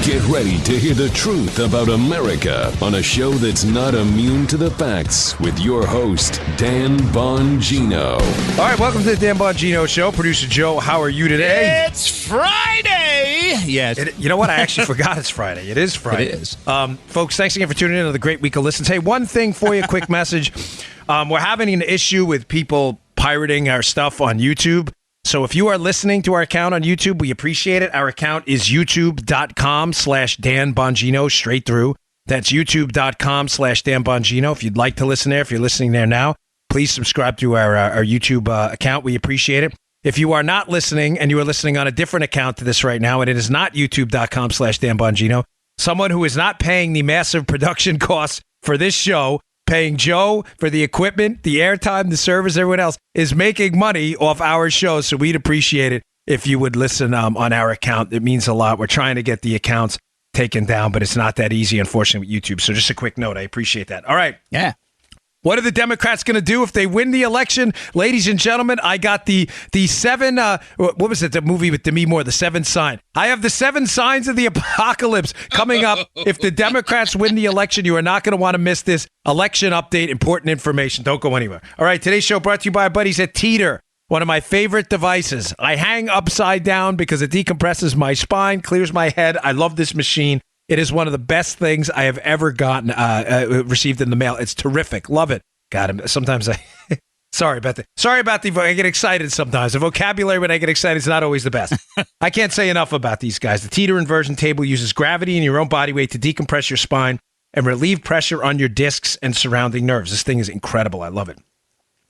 Get ready to hear the truth about America on a show that's not immune to the facts with your host, Dan Bongino. All right, welcome to the Dan Bongino Show. Producer Joe, how are you today? It's Friday! Yes. You know what? I actually forgot it's Friday. It is Friday. It is. Folks, thanks again for tuning in to the great week of listens. Hey, one thing for you, quick message. We're having an issue with people pirating our stuff on YouTube. So if you are listening to our account on YouTube, we appreciate it. Our account is youtube.com/Dan Bongino, straight through. That's youtube.com/Dan Bongino. If you'd like to listen there, if you're listening there now, please subscribe to our YouTube account. We appreciate it. If you are not listening and you are listening on a different account to this right now, and it is not youtube.com/Dan Bongino, someone who is not paying the massive production costs for this show, paying Joe for the equipment, the airtime, the servers, everyone else, is making money off our show. So we'd appreciate it if you would listen on our account. It means a lot. We're trying to get the accounts taken down, but it's not that easy, unfortunately, with YouTube. So just a quick note. I appreciate that. All right. Yeah. What are the Democrats going to do if they win the election? Ladies and gentlemen, I got the seven, what was it, the movie with Demi Moore, The Seventh Sign. I have the 7 signs of the apocalypse coming up. If the Democrats win the election, you are not going to want to miss this election update, important information. Don't go anywhere. All right, today's show brought to you by our buddies at Teeter, one of my favorite devices. I hang upside down because it decompresses my spine, clears my head. I love this machine. It is one of the best things I have ever gotten, received in the mail. It's terrific. Love it. Sometimes sorry about the, I get excited sometimes. The vocabulary when I get excited is not always the best. I can't say enough about these guys. The Teeter inversion table uses gravity and your own body weight to decompress your spine and relieve pressure on your discs and surrounding nerves. This thing is incredible. I love it.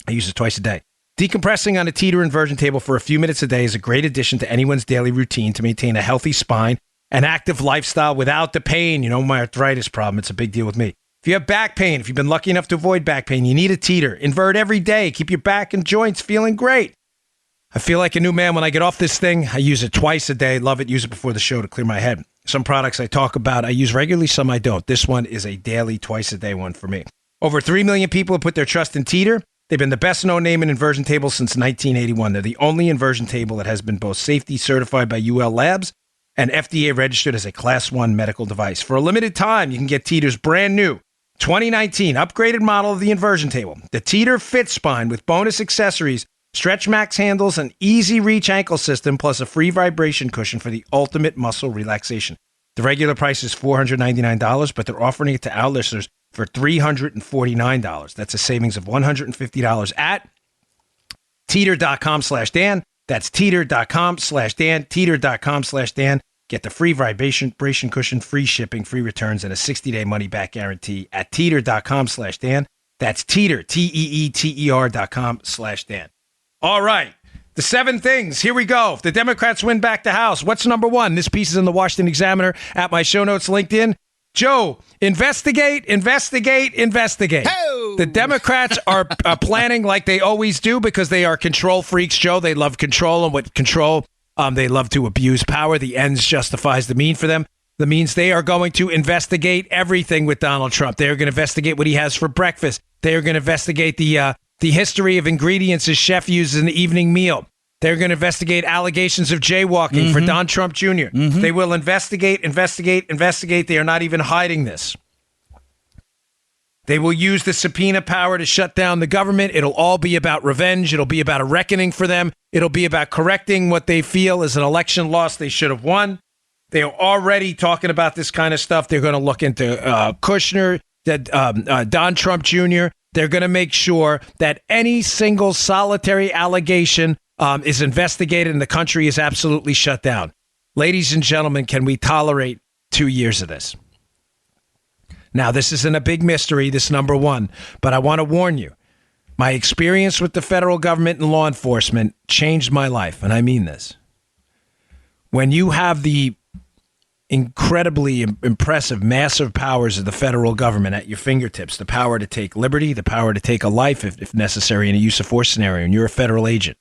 I use it twice a day. Decompressing on a Teeter inversion table for a few minutes a day is a great addition to anyone's daily routine to maintain a healthy spine, an active lifestyle without the pain. You know, my arthritis problem, it's a big deal with me. If you have back pain, if you've been lucky enough to avoid back pain, you need a Teeter. Invert every day. Keep your back and joints feeling great. I feel like a new man when I get off this thing. I use it twice a day. Love it. Use it before the show to clear my head. Some products I talk about, I use regularly. Some I don't. This one is a daily, twice a day one for me. Over 3 million people have put their trust in Teeter. They've been the best known name in inversion tables since 1981. They're the only inversion table that has been both safety certified by UL Labs and FDA registered as a Class 1 medical device. For a limited time, you can get Teeter's brand new 2019 upgraded model of the inversion table. The Teeter Fit Spine with bonus accessories, Stretch Max handles, an easy reach ankle system, plus a free vibration cushion for the ultimate muscle relaxation. The regular price is $499, but they're offering it to our listeners for $349. That's a savings of $150 at teeter.com/Dan. That's teeter.com/Dan, teeter.com/Dan. Get the free vibration cushion, free shipping, free returns, and a 60-day money-back guarantee at teeter.com/Dan. That's teeter, teeter.com/Dan. All right, the 7 things. Here we go. If the Democrats win back the House, what's number 1? This piece is in the Washington Examiner at my show notes LinkedIn. Joe, investigate. Oh! The Democrats are planning like they always do because they are control freaks, Joe. They love control, and with control, they love to abuse power. The ends justifies the mean for them. The means they are going to investigate everything with Donald Trump. They are going to investigate what he has for breakfast. They are going to investigate the history of ingredients his chef uses in the evening meal. They're going to investigate allegations of jaywalking for Don Trump Jr. They will investigate. They are not even hiding this. They will use the subpoena power to shut down the government. It'll all be about revenge. It'll be about a reckoning for them. It'll be about correcting what they feel is an election loss they should have won. They are already talking about this kind of stuff. They're going to look into Kushner, Don Trump Jr. They're going to make sure that any single solitary allegation is investigated and the country is absolutely shut down. Ladies and gentlemen, can we tolerate 2 years of this? Now, this isn't a big mystery, this number 1, but I want to warn you. My experience with the federal government and law enforcement changed my life, and I mean this. When you have the incredibly impressive, massive powers of the federal government at your fingertips, the power to take liberty, the power to take a life if necessary in a use of force scenario, and you're a federal agent,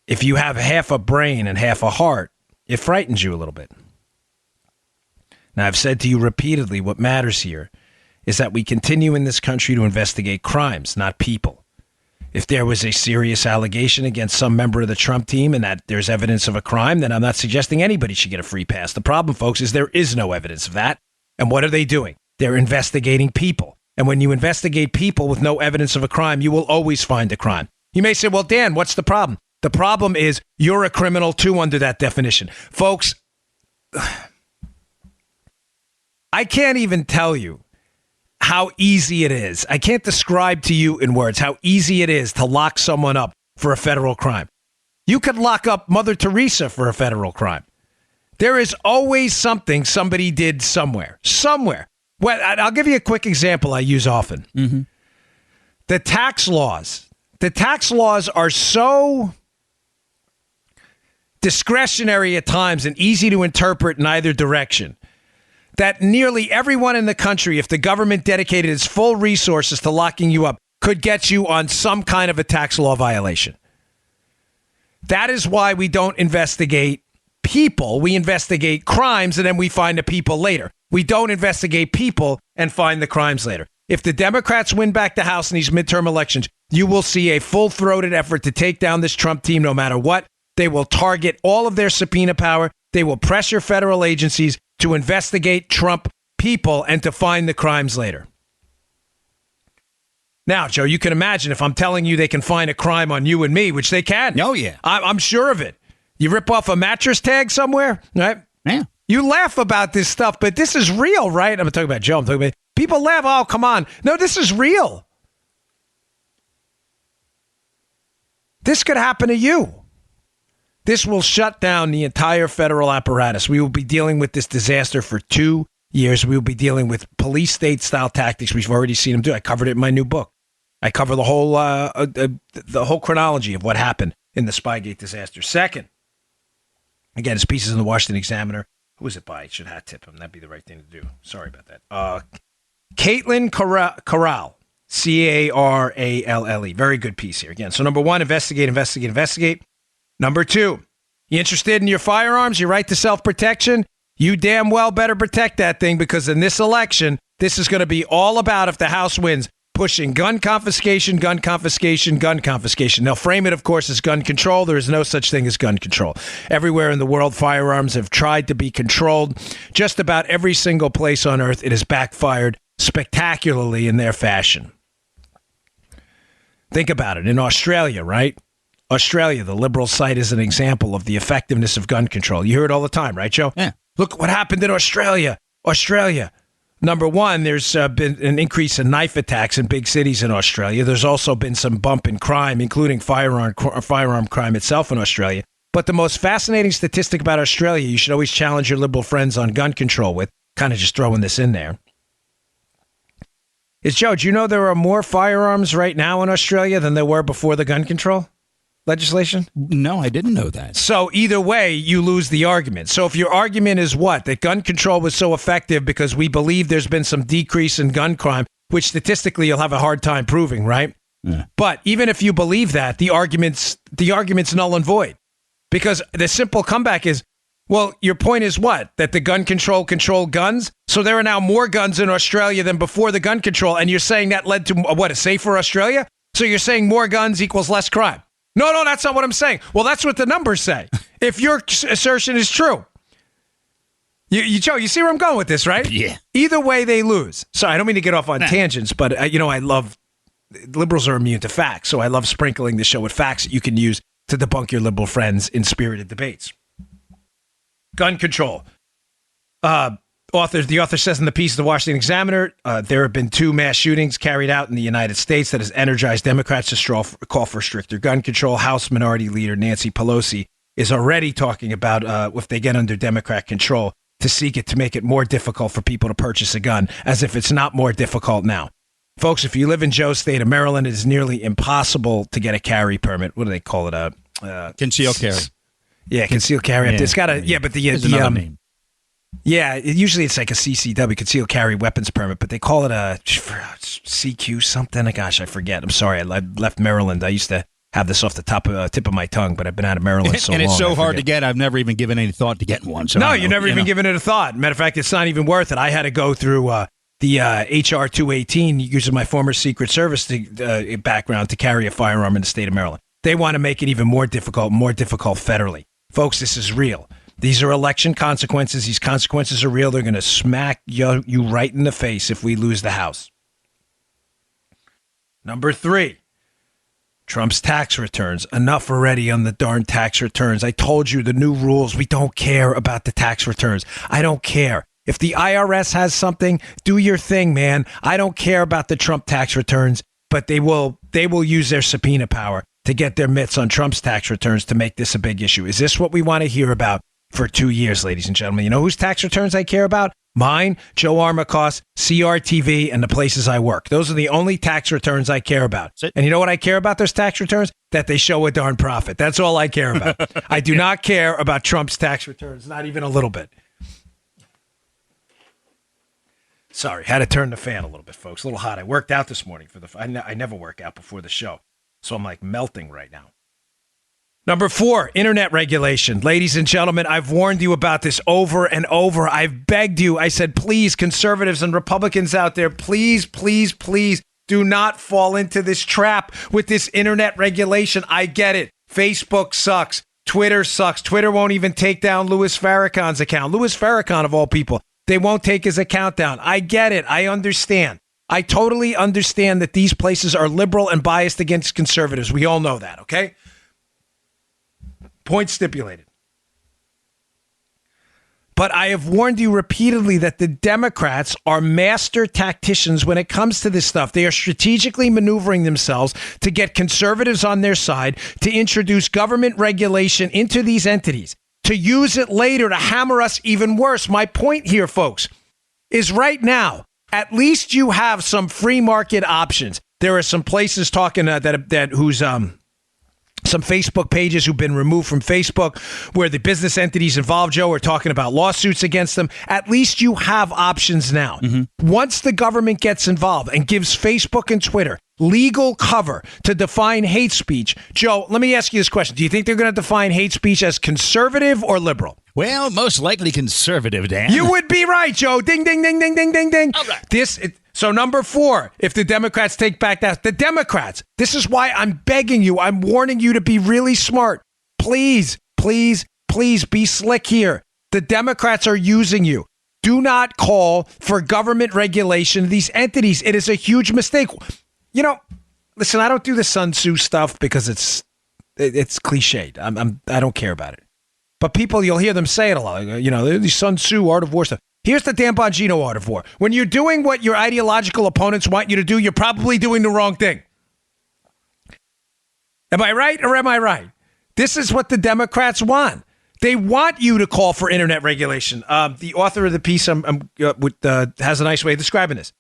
if you have half a brain and half a heart, it frightens you a little bit. Now, I've said to you repeatedly, what matters here is that we continue in this country to investigate crimes, not people. If there was a serious allegation against some member of the Trump team and that there's evidence of a crime, then I'm not suggesting anybody should get a free pass. The problem, folks, is there is no evidence of that. And what are they doing? They're investigating people. And when you investigate people with no evidence of a crime, you will always find a crime. You may say, well, Dan, what's the problem? The problem is you're a criminal too under that definition. Folks, I can't even tell you how easy it is. I can't describe to you in words how easy it is to lock someone up for a federal crime. You could lock up Mother Teresa for a federal crime. There is always something somebody did somewhere. Well, I'll give you a quick example I use often. Mm-hmm. The tax laws. The tax laws are so discretionary at times and easy to interpret in either direction that nearly everyone in the country, if the government dedicated its full resources to locking you up, could get you on some kind of a tax law violation. That is why we don't investigate people. We investigate crimes and then we find the people later. We don't investigate people and find the crimes later. If the Democrats win back the House in these midterm elections, you will see a full-throated effort to take down this Trump team no matter what. They will target all of their subpoena power. They will pressure federal agencies to investigate Trump people and to find the crimes later. Now, Joe, you can imagine if I'm telling you they can find a crime on you and me, which they can. Oh, yeah. I'm sure of it. You rip off a mattress tag somewhere, right? Yeah. You laugh about this stuff, but this is real, right? I'm talking about Joe. I'm talking about people laugh. Oh, come on. No, this is real. This could happen to you. This will shut down the entire federal apparatus. We will be dealing with this disaster for 2 years. We will be dealing with police state-style tactics. We've already seen them do. I covered it in my new book. I cover the whole chronology of what happened in the Spygate disaster. Second, again, it's pieces in the Washington Examiner. Who is it by? Should hat tip him. That'd be the right thing to do. Sorry about that. Caitlin Corral. Carale. Very good piece here. Again, so number one, investigate. Number two, you interested in your firearms, your right to self-protection? You damn well better protect that thing because in this election, this is going to be all about, if the House wins, pushing gun confiscation. They'll frame it, of course, as gun control. There is no such thing as gun control. Everywhere in the world, firearms have tried to be controlled. Just about every single place on earth, it has backfired spectacularly in their fashion. Think about it. In Australia, right? Australia, the liberal site, is an example of the effectiveness of gun control. You hear it all the time, right, Joe? Yeah. Look what happened in Australia. Number one, there's been an increase in knife attacks in big cities in Australia. There's also been some bump in crime, including firearm crime itself in Australia. But the most fascinating statistic about Australia, you should always challenge your liberal friends on gun control with, kind of just throwing this in there, is, Joe, do you know there are more firearms right now in Australia than there were before the gun control legislation? No, I didn't know that. So either way, you lose the argument. So if your argument is what? That gun control was so effective because we believe there's been some decrease in gun crime, which statistically you'll have a hard time proving, right? Yeah. But even if you believe that, the argument's null and void. Because the simple comeback is, well, your point is what? That the gun control controlled guns? So there are now more guns in Australia than before the gun control, and you're saying that led to, what, a safer Australia? So you're saying more guns equals less crime? No, that's not what I'm saying. Well, that's what the numbers say. If your assertion is true. Joe, you see where I'm going with this, right? Yeah. Either way, they lose. Sorry, I don't mean to get off on tangents, but, I love, liberals are immune to facts, so I love sprinkling the show with facts that you can use to debunk your liberal friends in spirited debates. Gun control. The author says in the piece of the Washington Examiner, there have been 2 mass shootings carried out in the United States that has energized Democrats to call for stricter gun control. House Minority Leader Nancy Pelosi is already talking about if they get under Democrat control to seek it to make it more difficult for people to purchase a gun, as if it's not more difficult now. Folks, if you live in Joe's state of Maryland, it is nearly impossible to get a carry permit. What do they call it? Concealed carry. Yeah, concealed carry. Yeah, it's got a but the name. Yeah, usually it's like a CCW, concealed carry weapons permit, but they call it a CQ something. Gosh, I forget. I'm sorry. I left Maryland. I used to have this off the tip of my tongue, but I've been out of Maryland so long. And it's so hard to get. I've never even given any thought to getting one. So no, you've never even given it a thought. Matter of fact, it's not even worth it. I had to go through the HR 218 using my former Secret Service background to carry a firearm in the state of Maryland. They want to make it even more difficult federally. Folks, this is real. These are election consequences. These consequences are real. They're going to smack you right in the face if we lose the House. Number 3, Trump's tax returns. Enough already on the darn tax returns. I told you the new rules. We don't care about the tax returns. I don't care. If the IRS has something, do your thing, man. I don't care about the Trump tax returns, but they will use their subpoena power to get their mitts on Trump's tax returns to make this a big issue. Is this what we want to hear about for 2 years, ladies and gentlemen? You know whose tax returns I care about? Mine, Joe Armacost, CRTV, and the places I work. Those are the only tax returns I care about. And you know what I care about those tax returns? That they show a darn profit. That's all I care about. I do not care about Trump's tax returns, not even a little bit. Sorry, had to turn the fan a little bit, folks. A little hot. I worked out this morning. I never work out before the show, so I'm like melting right now. Number 4, internet regulation. Ladies and gentlemen, I've warned you about this over and over. I've begged you. I said, please, conservatives and Republicans out there, please, please, please do not fall into this trap with this internet regulation. I get it. Facebook sucks. Twitter sucks. Twitter won't even take down Louis Farrakhan's account. Louis Farrakhan, of all people. They won't take his account down. I get it. I understand. I totally understand that these places are liberal and biased against conservatives. We all know that, okay? Point stipulated. But I have warned you repeatedly that the Democrats are master tacticians when it comes to this stuff. They are strategically maneuvering themselves to get conservatives on their side, to introduce government regulation into these entities, to use it later to hammer us even worse. My point here, folks, is right now, at least you have some free market options. There are some places talking some Facebook pages who've been removed from Facebook where the business entities involved, Joe, are talking about lawsuits against them. At least you have options now. Mm-hmm. Once the government gets involved and gives Facebook and Twitter legal cover to define hate speech, Joe, let me ask you this question. Do you think they're going to define hate speech as conservative or liberal? Well, most likely conservative, Dan. You would be right, Joe. Ding, ding, ding, ding, ding, ding, ding. All right. So number 4, if the Democrats take back that, the Democrats, this is why I'm begging you, I'm warning you to be really smart. Please, please, please be slick here. The Democrats are using you. Do not call for government regulation of these entities. It is a huge mistake. You know, listen, I don't do the Sun Tzu stuff because it's cliched. I don't care about it. But people, you'll hear them say it a lot. You know, the Sun Tzu, Art of War stuff. Here's the Dan Bongino Art of War. When you're doing what your ideological opponents want you to do, you're probably doing the wrong thing. Am I right or am I right? This is what the Democrats want. They want you to call for internet regulation. The author of the piece has a nice way of describing this.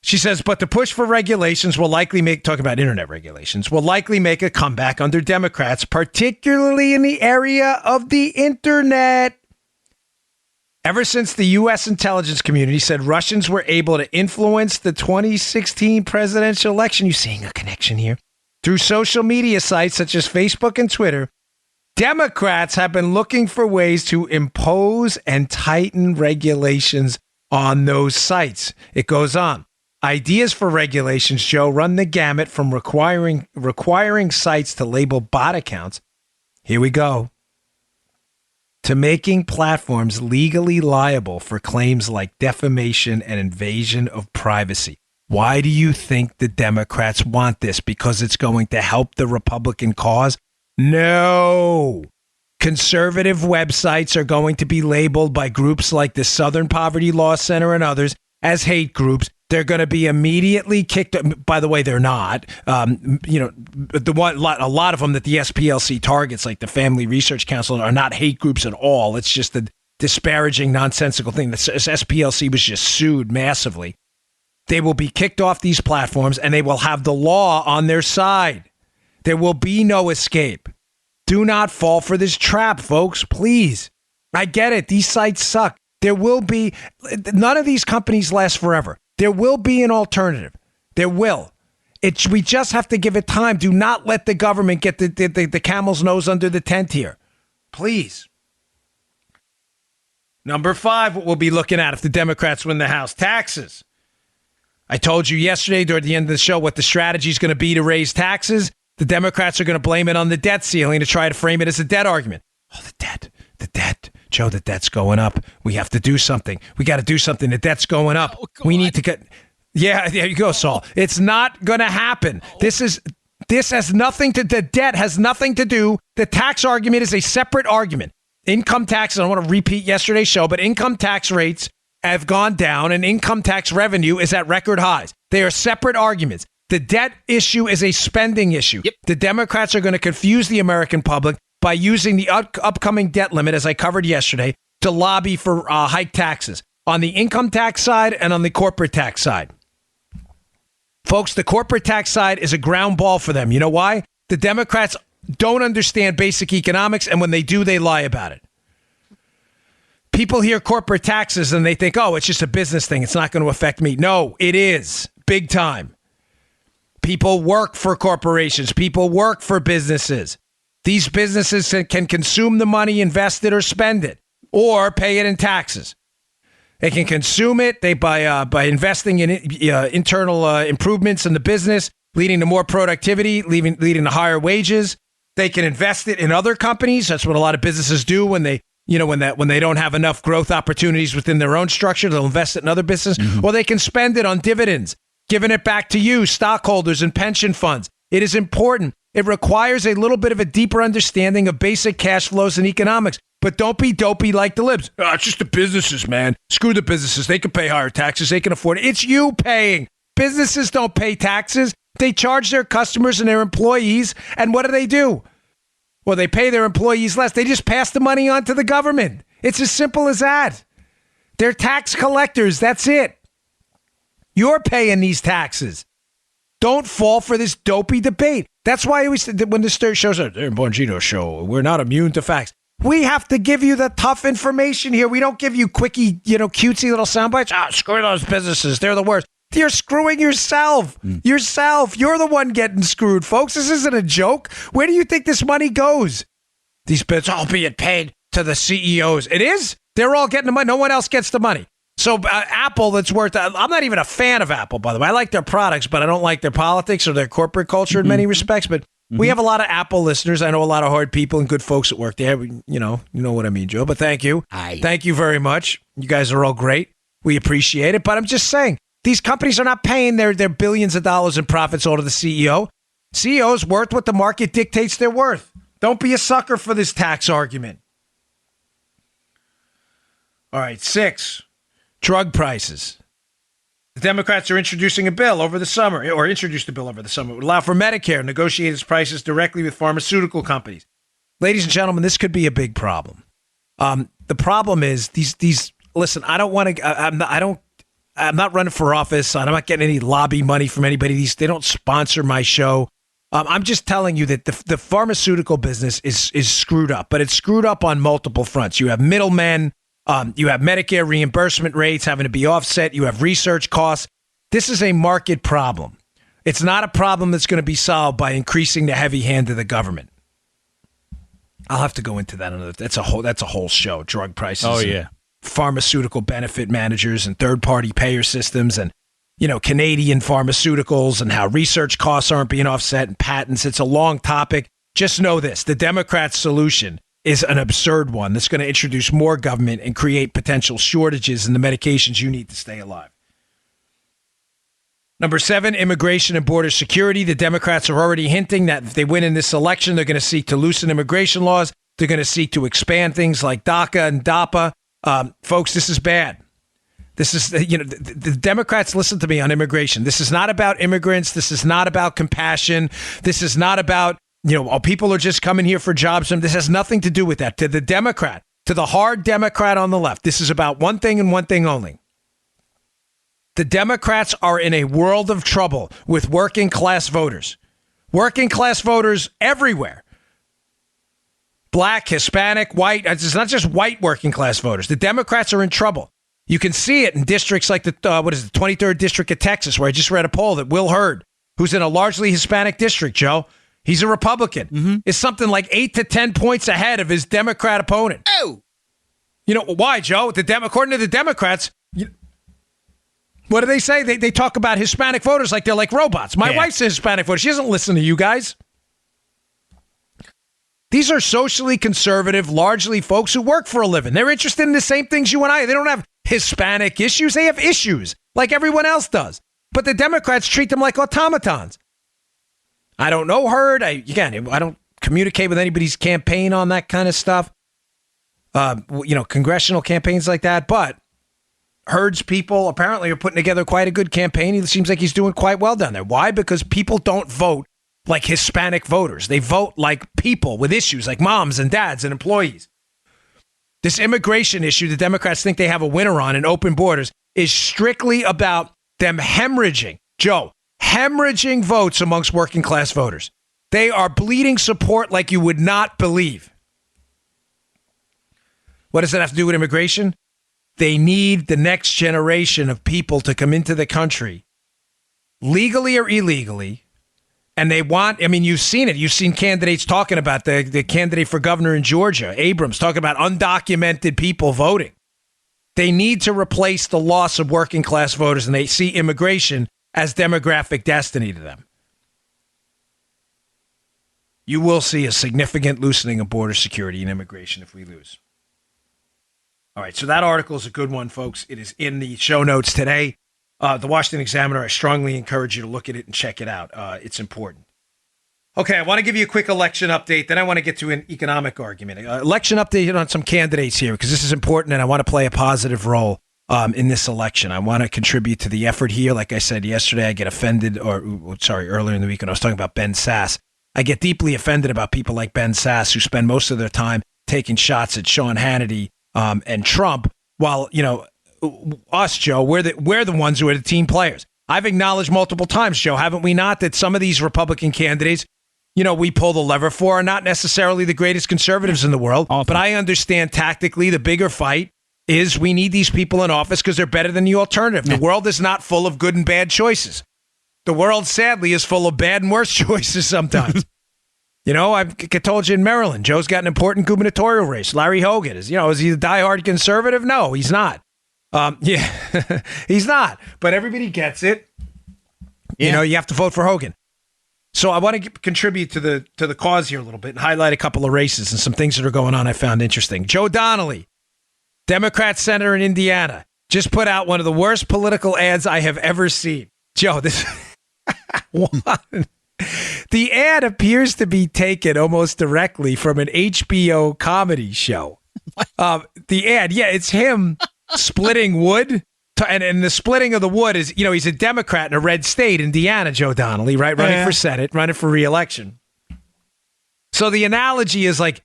She says, but the push for regulations will likely talking about internet regulations, will likely make a comeback under Democrats, particularly in the area of the internet. Ever since the U.S. intelligence community said Russians were able to influence the 2016 presidential election, you seeing a connection here? Through social media sites such as Facebook and Twitter, Democrats have been looking for ways to impose and tighten regulations on those sites. It goes on. Ideas for regulations, Joe, run the gamut from requiring sites to label bot accounts. Here we go. To making platforms legally liable for claims like defamation and invasion of privacy. Why do you think the Democrats want this? Because it's going to help the Republican cause? No. Conservative websites are going to be labeled by groups like the Southern Poverty Law Center and others as hate groups. They're going to be immediately kicked. By the way, they're not. A lot of them that the SPLC targets, like the Family Research Council, are not hate groups at all. It's just a disparaging, nonsensical thing. The SPLC was just sued massively. They will be kicked off these platforms, and they will have the law on their side. There will be no escape. Do not fall for this trap, folks. Please. I get it. These sites suck. There will be. None of these companies last forever. There will be an alternative. There will. We just have to give it time. Do not let the government get the camel's nose under the tent here. Please. Number 5, what we'll be looking at if the Democrats win the House, taxes. I told you yesterday during the end of the show what the strategy is going to be to raise taxes. The Democrats are going to blame it on the debt ceiling to try to frame it as a debt argument. Oh, the debt. Joe, the debt's going up. We have to do something. We got to do something. The debt's going up. We need to get... Yeah, there you go, Saul. It's not going to happen. This has nothing to... The debt has nothing to do... The tax argument is a separate argument. Income tax, I don't want to repeat yesterday's show, but income tax rates have gone down and income tax revenue is at record highs. They are separate arguments. The debt issue is a spending issue. Yep. The Democrats are going to confuse the American public by using the upcoming debt limit, as I covered yesterday, to lobby for hiked taxes on the income tax side and on the corporate tax side. Folks, the corporate tax side is a ground ball for them. You know why? The Democrats don't understand basic economics, and when they do, they lie about it. People hear corporate taxes and they think, oh, it's just a business thing. It's not going to affect me. No, it is. Big time. People work for corporations. People work for businesses. These businesses can consume the money, invest it, or spend it, or pay it in taxes. They can consume it by investing in internal improvements in the business, leading to more productivity, leading to higher wages. They can invest it in other companies. That's what a lot of businesses do when they don't have enough growth opportunities within their own structure. They'll invest it in other businesses, or they can spend it on dividends, giving it back to you, stockholders and pension funds. It is important. It requires a little bit of a deeper understanding of basic cash flows and economics. But don't be dopey like the libs. Oh, it's just the businesses, man. Screw the businesses. They can pay higher taxes. They can afford it. It's you paying. Businesses don't pay taxes. They charge their customers and their employees. And what do? Well, they pay their employees less. They just pass the money on to the government. It's as simple as that. They're tax collectors. That's it. You're paying these taxes. Don't fall for this dopey debate. That's why I always said that when this shows up, the Bongino show, we're not immune to facts. We have to give you the tough information here. We don't give you quickie, cutesy little sound bites. Screw those businesses. They're the worst. You're screwing yourself. Yourself. You're the one getting screwed, folks. This isn't a joke. Where do you think this money goes? These bits all being paid to the CEOs. It is? They're all getting the money. No one else gets the money. So Apple, that's worth... I'm not even a fan of Apple, by the way. I like their products, but I don't like their politics or their corporate culture in many respects. But we have a lot of Apple listeners. I know a lot of hard people and good folks that work there. You know what I mean, Joe. But thank you. Hi. Thank you very much. You guys are all great. We appreciate it. But I'm just saying, these companies are not paying their billions of dollars in profits all to the CEO. CEO's worth what the market dictates they're worth. Don't be a sucker for this tax argument. All right, 6. Drug prices. The Democrats are introducing a bill over the summer, or introduced a bill over the summer. It would allow for Medicare to negotiate its prices directly with pharmaceutical companies. Ladies and gentlemen, this could be a big problem. The problem is these. Listen, I don't want to. I'm not running for office. I'm not getting any lobby money from anybody. They don't sponsor my show. I'm just telling you that the pharmaceutical business is screwed up, but it's screwed up on multiple fronts. You have middlemen. You have Medicare reimbursement rates having to be offset. You have research costs. This is a market problem. It's not a problem that's going to be solved by increasing the heavy hand of the government. I'll have to go into that. That's a whole show. Drug prices. Oh, yeah. Pharmaceutical benefit managers and third-party payer systems and, Canadian pharmaceuticals and how research costs aren't being offset and patents. It's a long topic. Just know this. The Democrats' solution is an absurd one that's going to introduce more government and create potential shortages in the medications you need to stay alive. Number 7, immigration and border security. The Democrats are already hinting that if they win in this election, they're going to seek to loosen immigration laws. They're going to seek to expand things like DACA and DAPA. Folks, this is bad. This is, the Democrats, listen to me on immigration. This is not about immigrants. This is not about compassion. This is not about people are just coming here for jobs. This has nothing to do with that. To the Democrat, to the hard Democrat on the left, this is about one thing and one thing only. The Democrats are in a world of trouble with working class voters. Working class voters everywhere. Black, Hispanic, white. It's not just white working class voters. The Democrats are in trouble. You can see it in districts like the 23rd District of Texas, where I just read a poll that Will Hurd, who's in a largely Hispanic district, Joe, he's a Republican, is something like 8 to 10 points ahead of his Democrat opponent. Oh! Why, Joe? According to the Democrats, What do they say? They talk about Hispanic voters like they're like robots. My wife's a Hispanic voter. She doesn't listen to you guys. These are socially conservative, largely folks who work for a living. They're interested in the same things you and I. They don't have Hispanic issues. They have issues like everyone else does. But the Democrats treat them like automatons. I don't know Hurd. I don't communicate with anybody's campaign on that kind of stuff. Congressional campaigns like that. But Hurd's people apparently are putting together quite a good campaign. It seems like he's doing quite well down there. Why? Because people don't vote like Hispanic voters. They vote like people with issues like moms and dads and employees. This immigration issue the Democrats think they have a winner on in open borders is strictly about them hemorrhaging votes amongst working class voters. They are bleeding support like you would not believe. What does that have to do with immigration? They need the next generation of people to come into the country, legally or illegally. And they want, you've seen it. You've seen candidates talking about the candidate for governor in Georgia, Abrams, talking about undocumented people voting. They need to replace the loss of working class voters, and they see immigration as demographic destiny to them. You will see a significant loosening of border security and immigration if we lose. All right, so that article is a good one, folks. It is in the show notes today. The Washington Examiner, I strongly encourage you to look at it and check it out. It's important. Okay, I want to give you a quick election update. Then I want to get to an economic argument. Election update on some candidates here because this is important and I want to play a positive role in this election. I want to contribute to the effort here. Like I said yesterday, I get offended, earlier in the week when I was talking about Ben Sasse. I get deeply offended about people like Ben Sasse who spend most of their time taking shots at Sean Hannity and Trump while, us, Joe, we're the ones who are the team players. I've acknowledged multiple times, Joe, haven't we not, that some of these Republican candidates, we pull the lever for are not necessarily the greatest conservatives in the world. But I understand tactically the bigger fight is we need these people in office because they're better than the alternative. The world is not full of good and bad choices. The world, sadly, is full of bad and worse choices sometimes. I told you in Maryland, Joe's got an important gubernatorial race. Larry Hogan is he a diehard conservative? No, he's not. He's not. But everybody gets it. Yeah. You have to vote for Hogan. So I want to contribute to the cause here a little bit and highlight a couple of races and some things that are going on I found interesting. Joe Donnelly, Democrat senator in Indiana, just put out one of the worst political ads I have ever seen. Joe, this one. The ad appears to be taken almost directly from an HBO comedy show. The ad, it's him splitting wood. And the splitting of the wood is, he's a Democrat in a red state, Indiana, Joe Donnelly, right? Running for Senate, running for re-election. So the analogy is like,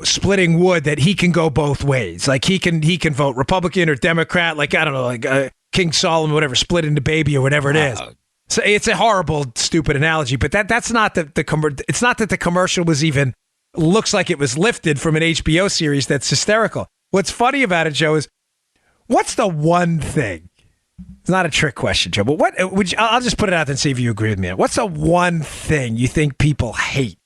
splitting wood that he can go both ways. Like he can vote Republican or Democrat, like, I don't know, like King Solomon, whatever, split into baby or whatever it is. So it's a horrible, stupid analogy, but that's not it's not that the commercial was even looks like it was lifted from an HBO series that's hysterical. What's funny about it, Joe, is what's the one thing? It's not a trick question, Joe, but what would you, I'll just put it out there and see if you agree with me. What's the one thing you think people hate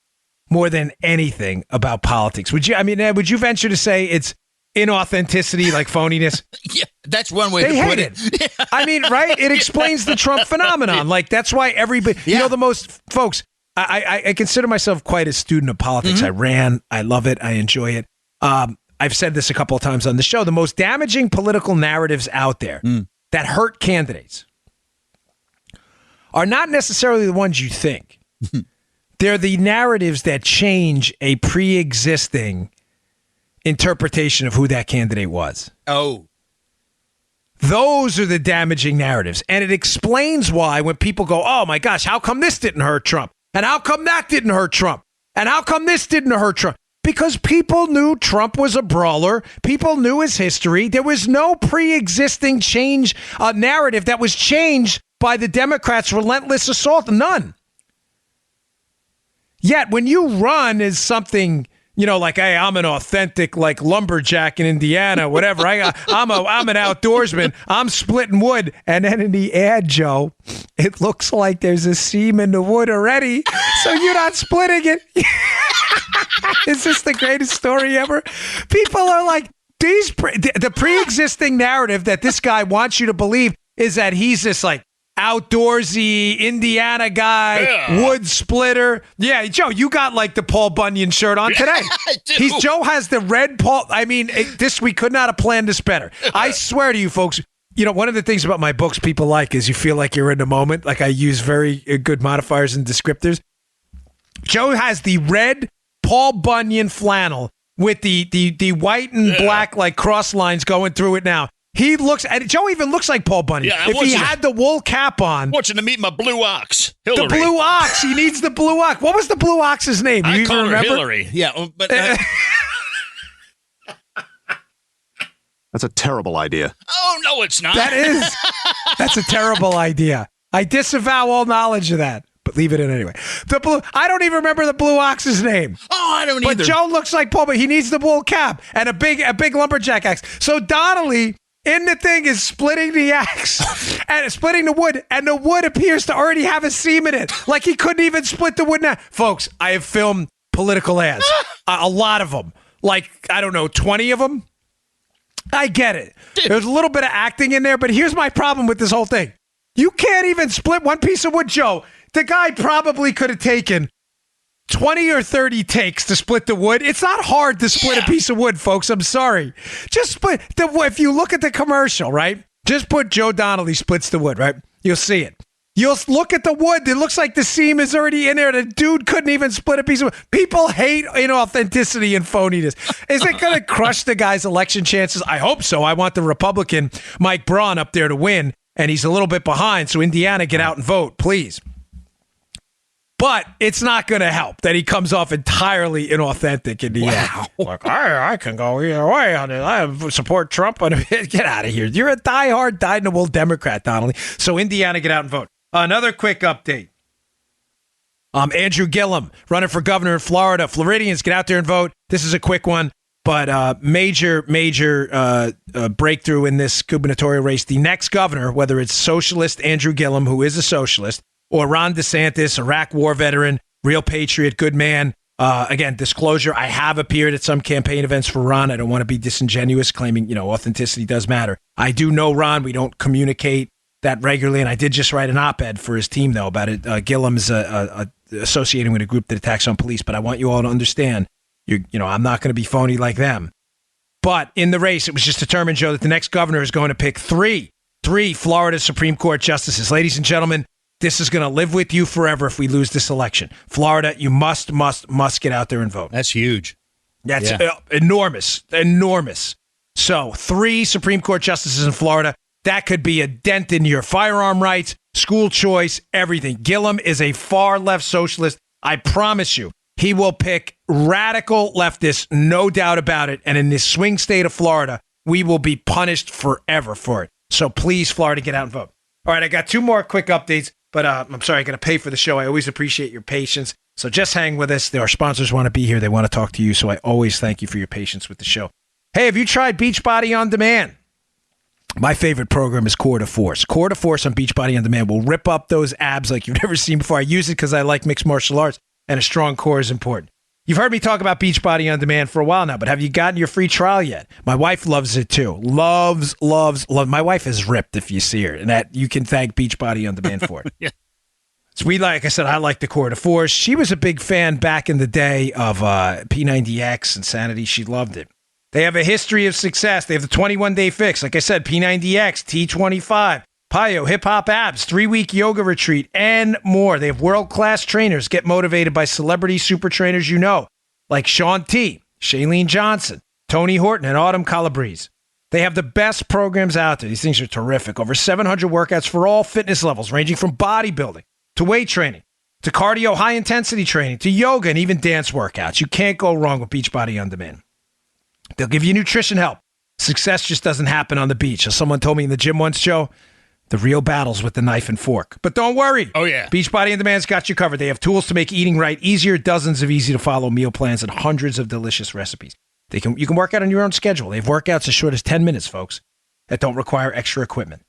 more than anything about politics? Would you venture to say it's inauthenticity, like phoniness? Yeah, that's one way to put it. Right? It explains the Trump phenomenon. Like, that's why everybody, the most folks, I consider myself quite a student of politics. Mm-hmm. I love it. I enjoy it. I've said this a couple of times on the show. The most damaging political narratives out there that hurt candidates are not necessarily the ones you think. They're the narratives that change a pre-existing interpretation of who that candidate was. Oh. Those are the damaging narratives. And it explains why when people go, oh my gosh, how come this didn't hurt Trump? And how come that didn't hurt Trump? And how come this didn't hurt Trump? Because people knew Trump was a brawler. People knew his history. There was no pre-existing change narrative that was changed by the Democrats' relentless assault. None. Yet when you run as something, like, hey, I'm an authentic, like, lumberjack in Indiana, whatever. I'm an outdoorsman. I'm splitting wood. And then in the ad, Joe, it looks like there's a seam in the wood already. So you're not splitting it. Is this the greatest story ever? People are like, the pre-existing narrative that this guy wants you to believe is that he's this like outdoorsy Indiana guy, wood splitter. Yeah, Joe, you got like the Paul Bunyan shirt on today. I do. Joe has the red Paul. I mean, we could not have planned this better. I swear to you, folks. You know, one of the things about my books people like is you feel like you're in the moment. Like I use very good modifiers and descriptors. Joe has the red Paul Bunyan flannel with the white and black like cross lines going through it now. He looks, and Joe even looks like Paul Bunyan. Yeah, if he had the wool cap on. I want you to meet my blue ox, Hillary. The blue ox. He needs the blue ox. What was the blue ox's name? Do you I even call her remember? Hillary. Yeah, but... That's a terrible idea. Oh, no, it's not. That's a terrible idea. I disavow all knowledge of that. But leave it in anyway. I don't even remember the blue ox's name. Oh, I don't either. But Joe looks like Paul, but he needs the wool cap and a big lumberjack axe. So Donnelly in the thing is splitting the axe and splitting the wood, and the wood appears to already have a seam in it. Like he couldn't even split the wood now. Folks, I have filmed political ads. A lot of them. Like, I don't know, 20 of them. I get it. There's a little bit of acting in there, but here's my problem with this whole thing. You can't even split one piece of wood, Joe. The guy probably could have taken 20 or 30 takes to split the wood. It's not hard to split a piece of wood, folks. I'm sorry. Just split the wood. If you look at the commercial, right? Just put Joe Donnelly splits the wood, right? You'll see it. You'll look at the wood. It looks like the seam is already in there. The dude couldn't even split a piece of wood. People hate inauthenticity and phoniness. Is it going to crush the guy's election chances? I hope so. I want the Republican Mike Braun up there to win, and he's a little bit behind. So Indiana, get out and vote, please. But it's not going to help that he comes off entirely inauthentic in the end. Like, I can go either way on it. I support Trump. Get out of here. You're a diehard, dyed-in-the-wool Democrat, Donnelly. So Indiana, get out and vote. Another quick update. Andrew Gillum running for governor in Florida. Floridians, get out there and vote. This is a quick one, but major breakthrough in this gubernatorial race. The next governor, whether it's socialist Andrew Gillum, who is a socialist, or Ron DeSantis, Iraq war veteran, real patriot, good man. Again, disclosure, I have appeared at some campaign events for Ron. I don't want to be disingenuous, claiming, authenticity does matter. I do know Ron. We don't communicate that regularly, and I did just write an op-ed for his team, though, about it. Gillum's associating with a group that attacks on police, but I want you all to understand, I'm not going to be phony like them. But in the race, it was just determined, Joe, that the next governor is going to pick three Florida Supreme Court justices. Ladies and gentlemen, this is going to live with you forever if we lose this election. Florida, you must get out there and vote. That's huge. That's enormous. So 3 Supreme Court justices in Florida. That could be a dent in your firearm rights, school choice, everything. Gillum is a far left socialist. I promise you, he will pick radical leftists, no doubt about it. And in this swing state of Florida, we will be punished forever for it. So please, Florida, get out and vote. All right, I got 2 more quick updates. But I'm sorry, I got to pay for the show. I always appreciate your patience. So just hang with us. Our sponsors want to be here. They want to talk to you. So I always thank you for your patience with the show. Hey, have you tried Beachbody On Demand? My favorite program is Core to Force. Core to Force on Beachbody On Demand will rip up those abs like you've never seen before. I use it because I like mixed martial arts, and a strong core is important. You've heard me talk about Beachbody On Demand for a while now, but have you gotten your free trial yet? My wife loves it too. Loves. My wife is ripped if you see her, and that you can thank Beachbody On Demand for it. Yeah. So like I said, I like the Core to Force. She was a big fan back in the day of P90X, Insanity. She loved it. They have a history of success. They have the 21-day fix. Like I said, P90X, T25, Pyo, Hip Hop Abs, 3-week yoga retreat, and more. They have world-class trainers. Get motivated by celebrity super trainers like Sean T., Shailene Johnson, Tony Horton, and Autumn Calabrese. They have the best programs out there. These things are terrific. Over 700 workouts for all fitness levels, ranging from bodybuilding to weight training to cardio, high-intensity training to yoga, and even dance workouts. You can't go wrong with Beachbody On Demand. They'll give you nutrition help. Success just doesn't happen on the beach. As someone told me in the gym once, Joe, the real battle's with the knife and fork. But don't worry. Oh, yeah. Beachbody On Demand's got you covered. They have tools to make eating right easier, dozens of easy-to-follow meal plans, and hundreds of delicious recipes. You can work out on your own schedule. They have workouts as short as 10 minutes, folks, that don't require extra equipment.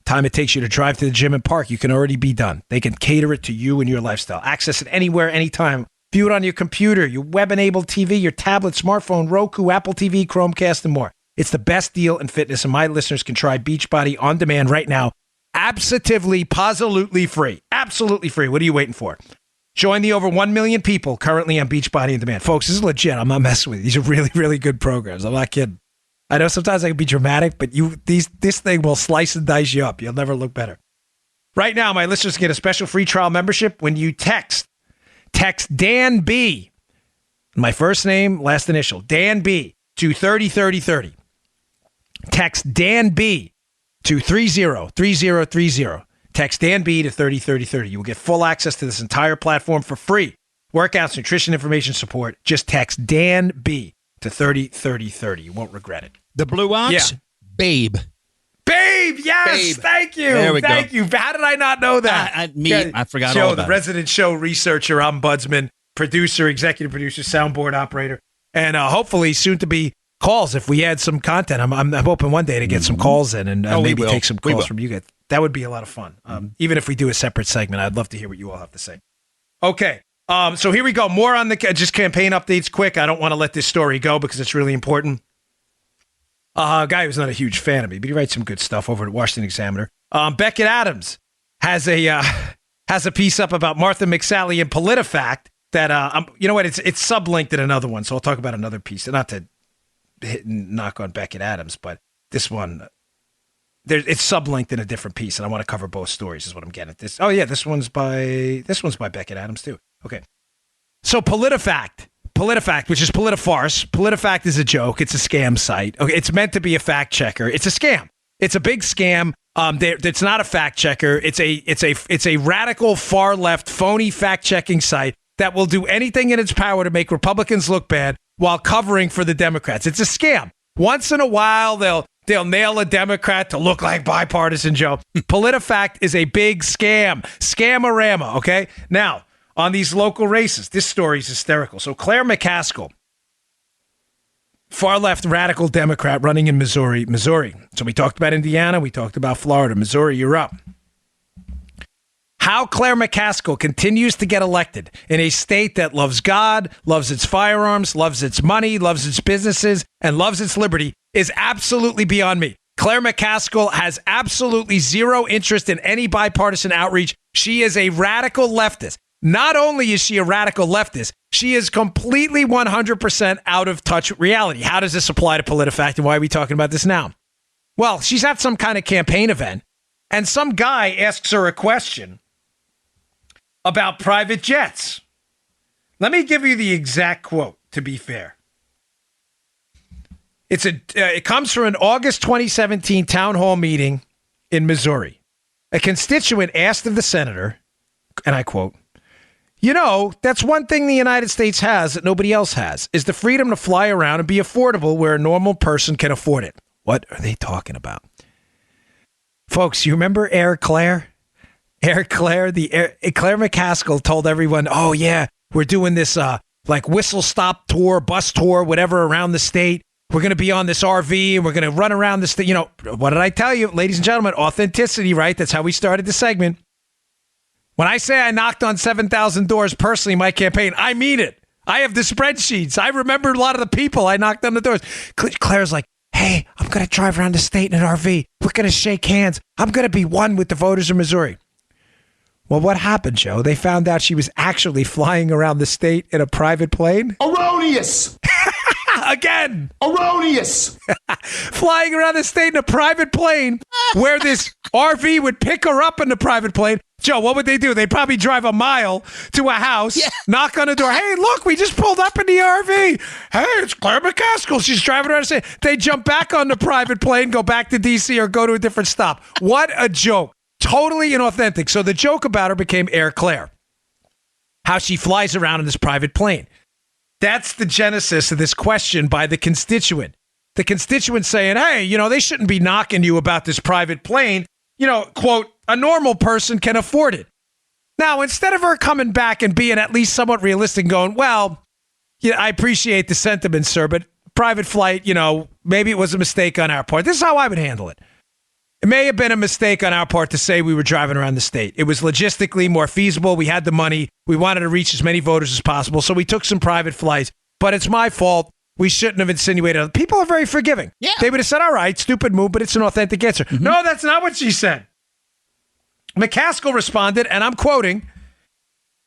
Time it takes you to drive to the gym and park, you can already be done. They can cater it to you and your lifestyle. Access it anywhere, anytime. View it on your computer, your web-enabled TV, your tablet, smartphone, Roku, Apple TV, Chromecast, and more. It's the best deal in fitness, and my listeners can try Beachbody On Demand right now Absolutely, positively free. Absolutely free. What are you waiting for? Join the over 1 million people currently on Beachbody On Demand. Folks, this is legit. I'm not messing with you. These are really, really good programs. I'm not kidding. I know sometimes I can be dramatic, but this thing will slice and dice you up. You'll never look better. Right now, my listeners get a special free trial membership when you text Dan B, my first name, last initial, Dan B, to 303030. Text Dan B to 303030. Text Dan B to 303030. You will get full access to this entire platform for free. Workouts, nutrition information, support. Just text Dan B to 303030. You won't regret it. The Blue Ox? Yeah. Babe. Babe, yes, Babe. thank you. There we Thank go. you. How did I not know that? I forgot Joe, all about the resident show researcher, ombudsman, producer, executive producer, soundboard operator, and hopefully soon to be calls if we add some content. I'm hoping one day to get some calls in and maybe take some calls from you guys. That would be a lot of fun. Even if we do a separate segment, I'd love to hear what you all have to say. Okay. So here we go. More on the just campaign updates quick. I don't want to let this story go because it's really important. A guy who's not a huge fan of me, but he writes some good stuff over at Washington Examiner. Beckett Adams has a piece up about Martha McSally and PolitiFact that, you know what, it's sublinked in another one, so I'll talk about another piece. Not to knock on Beckett Adams, but this one, it's sublinked in a different piece, and I want to cover both stories is what I'm getting at. This one's by Beckett Adams too. Okay. So PolitiFact, which is PolitiFarce. PolitiFact is a joke. It's a scam site. Okay, it's meant to be a fact checker. It's a scam. It's a big scam. It's not a fact checker. It's a radical far left phony fact checking site that will do anything in its power to make Republicans look bad while covering for the Democrats. It's a scam. Once in a while, they'll nail a Democrat to look like bipartisan Joe. PolitiFact is a big scam. Scamorama. Okay, now. On these local races, this story is hysterical. So Claire McCaskill, far-left radical Democrat running in Missouri. So we talked about Indiana. We talked about Florida. Missouri, you're up. How Claire McCaskill continues to get elected in a state that loves God, loves its firearms, loves its money, loves its businesses, and loves its liberty is absolutely beyond me. Claire McCaskill has absolutely zero interest in any bipartisan outreach. She is a radical leftist. Not only is she a radical leftist, she is completely 100% out of touch with reality. How does this apply to PolitiFact, and why are we talking about this now? Well, she's at some kind of campaign event, and some guy asks her a question about private jets. Let me give you the exact quote, to be fair. It comes from an August 2017 town hall meeting in Missouri. A constituent asked of the senator, and I quote, "You know, that's one thing the United States has that nobody else has, is the freedom to fly around and be affordable where a normal person can afford it." What are they talking about? Folks, you remember Air Claire? Claire McCaskill told everyone, "Oh yeah, we're doing this like whistle stop tour, bus tour, whatever around the state. We're going to be on this RV and we're going to run around the state." You know, what did I tell you, ladies and gentlemen? Authenticity, right? That's how we started the segment. When I say I knocked on 7,000 doors personally in my campaign, I mean it. I have the spreadsheets. I remember a lot of the people I knocked on the doors. Claire's like, "Hey, I'm going to drive around the state in an RV. We're going to shake hands. I'm going to be one with the voters of Missouri." Well, what happened, Joe? They found out she was actually flying around the state in a private plane. Erroneous! Again! Erroneous! Flying around the state in a private plane where this RV would pick her up in the private plane. Joe, what would they do? They'd probably drive a mile to a house, knock on the door. "Hey, look, we just pulled up in the RV. Hey, it's Claire McCaskill. She's driving around the state." They jump back on the private plane, go back to D.C. or go to a different stop. What a joke. Totally inauthentic. So the joke about her became Air Claire. How she flies around in this private plane. That's the genesis of this question by the constituent. The constituent saying, "Hey, you know, they shouldn't be knocking you about this private plane. You know, quote, a normal person can afford it." Now, instead of her coming back and being at least somewhat realistic and going, "Well, yeah, I appreciate the sentiment, sir, but private flight, you know, maybe it was a mistake on our part." This is how I would handle it. It may have been a mistake on our part to say we were driving around the state. It was logistically more feasible. We had the money. We wanted to reach as many voters as possible, so we took some private flights. But it's my fault. We shouldn't have insinuated. People are very forgiving. Yeah. They would have said, "All right, stupid move, but it's an authentic answer." No, that's not what she said. McCaskill responded, and I'm quoting,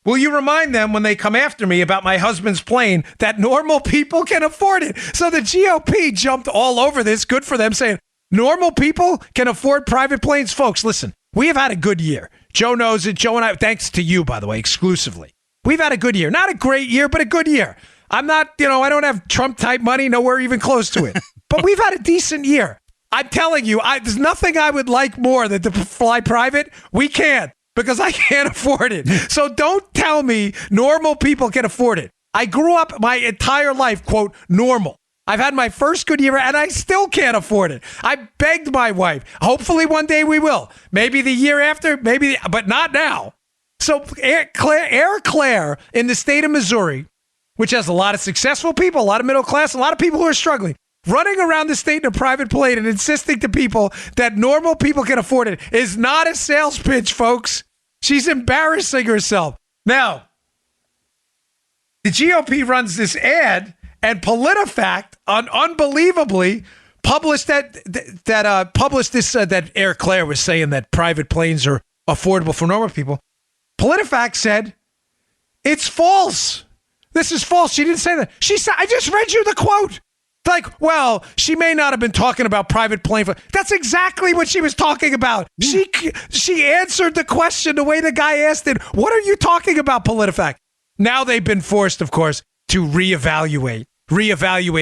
"Will you remind them when they come after me about my husband's plane that normal people can afford it?" So the GOP jumped all over this. Good for them, saying normal people can afford private planes. Folks, listen, we have had a good year. Joe knows it. Joe and I, thanks to you, by the way, exclusively. We've had a good year. Not a great year, but a good year. I'm not, I don't have Trump-type money, nowhere even close to it. But we've had a decent year. I'm telling you, there's nothing I would like more than to fly private. We can't, because I can't afford it. So don't tell me normal people can afford it. I grew up my entire life, quote, normal. I've had my first good year, and I still can't afford it. I begged my wife. Hopefully one day we will. Maybe the year after, but not now. So Air Claire in the state of Missouri, which has a lot of successful people, a lot of middle class, a lot of people who are struggling, running around the state in a private plane and insisting to people that normal people can afford it is not a sales pitch, folks. She's embarrassing herself. Now, the GOP runs this ad, and PolitiFact unbelievably published that Air Claire was saying that private planes are affordable for normal people. PolitiFact said it's false. This is false. She didn't say that. She said, I just read you the quote. Like, well, she may not have been talking about private plane. That's exactly what she was talking about. She answered the question the way the guy asked it. What are you talking about, PolitiFact? Now they've been forced, of course, to reevaluate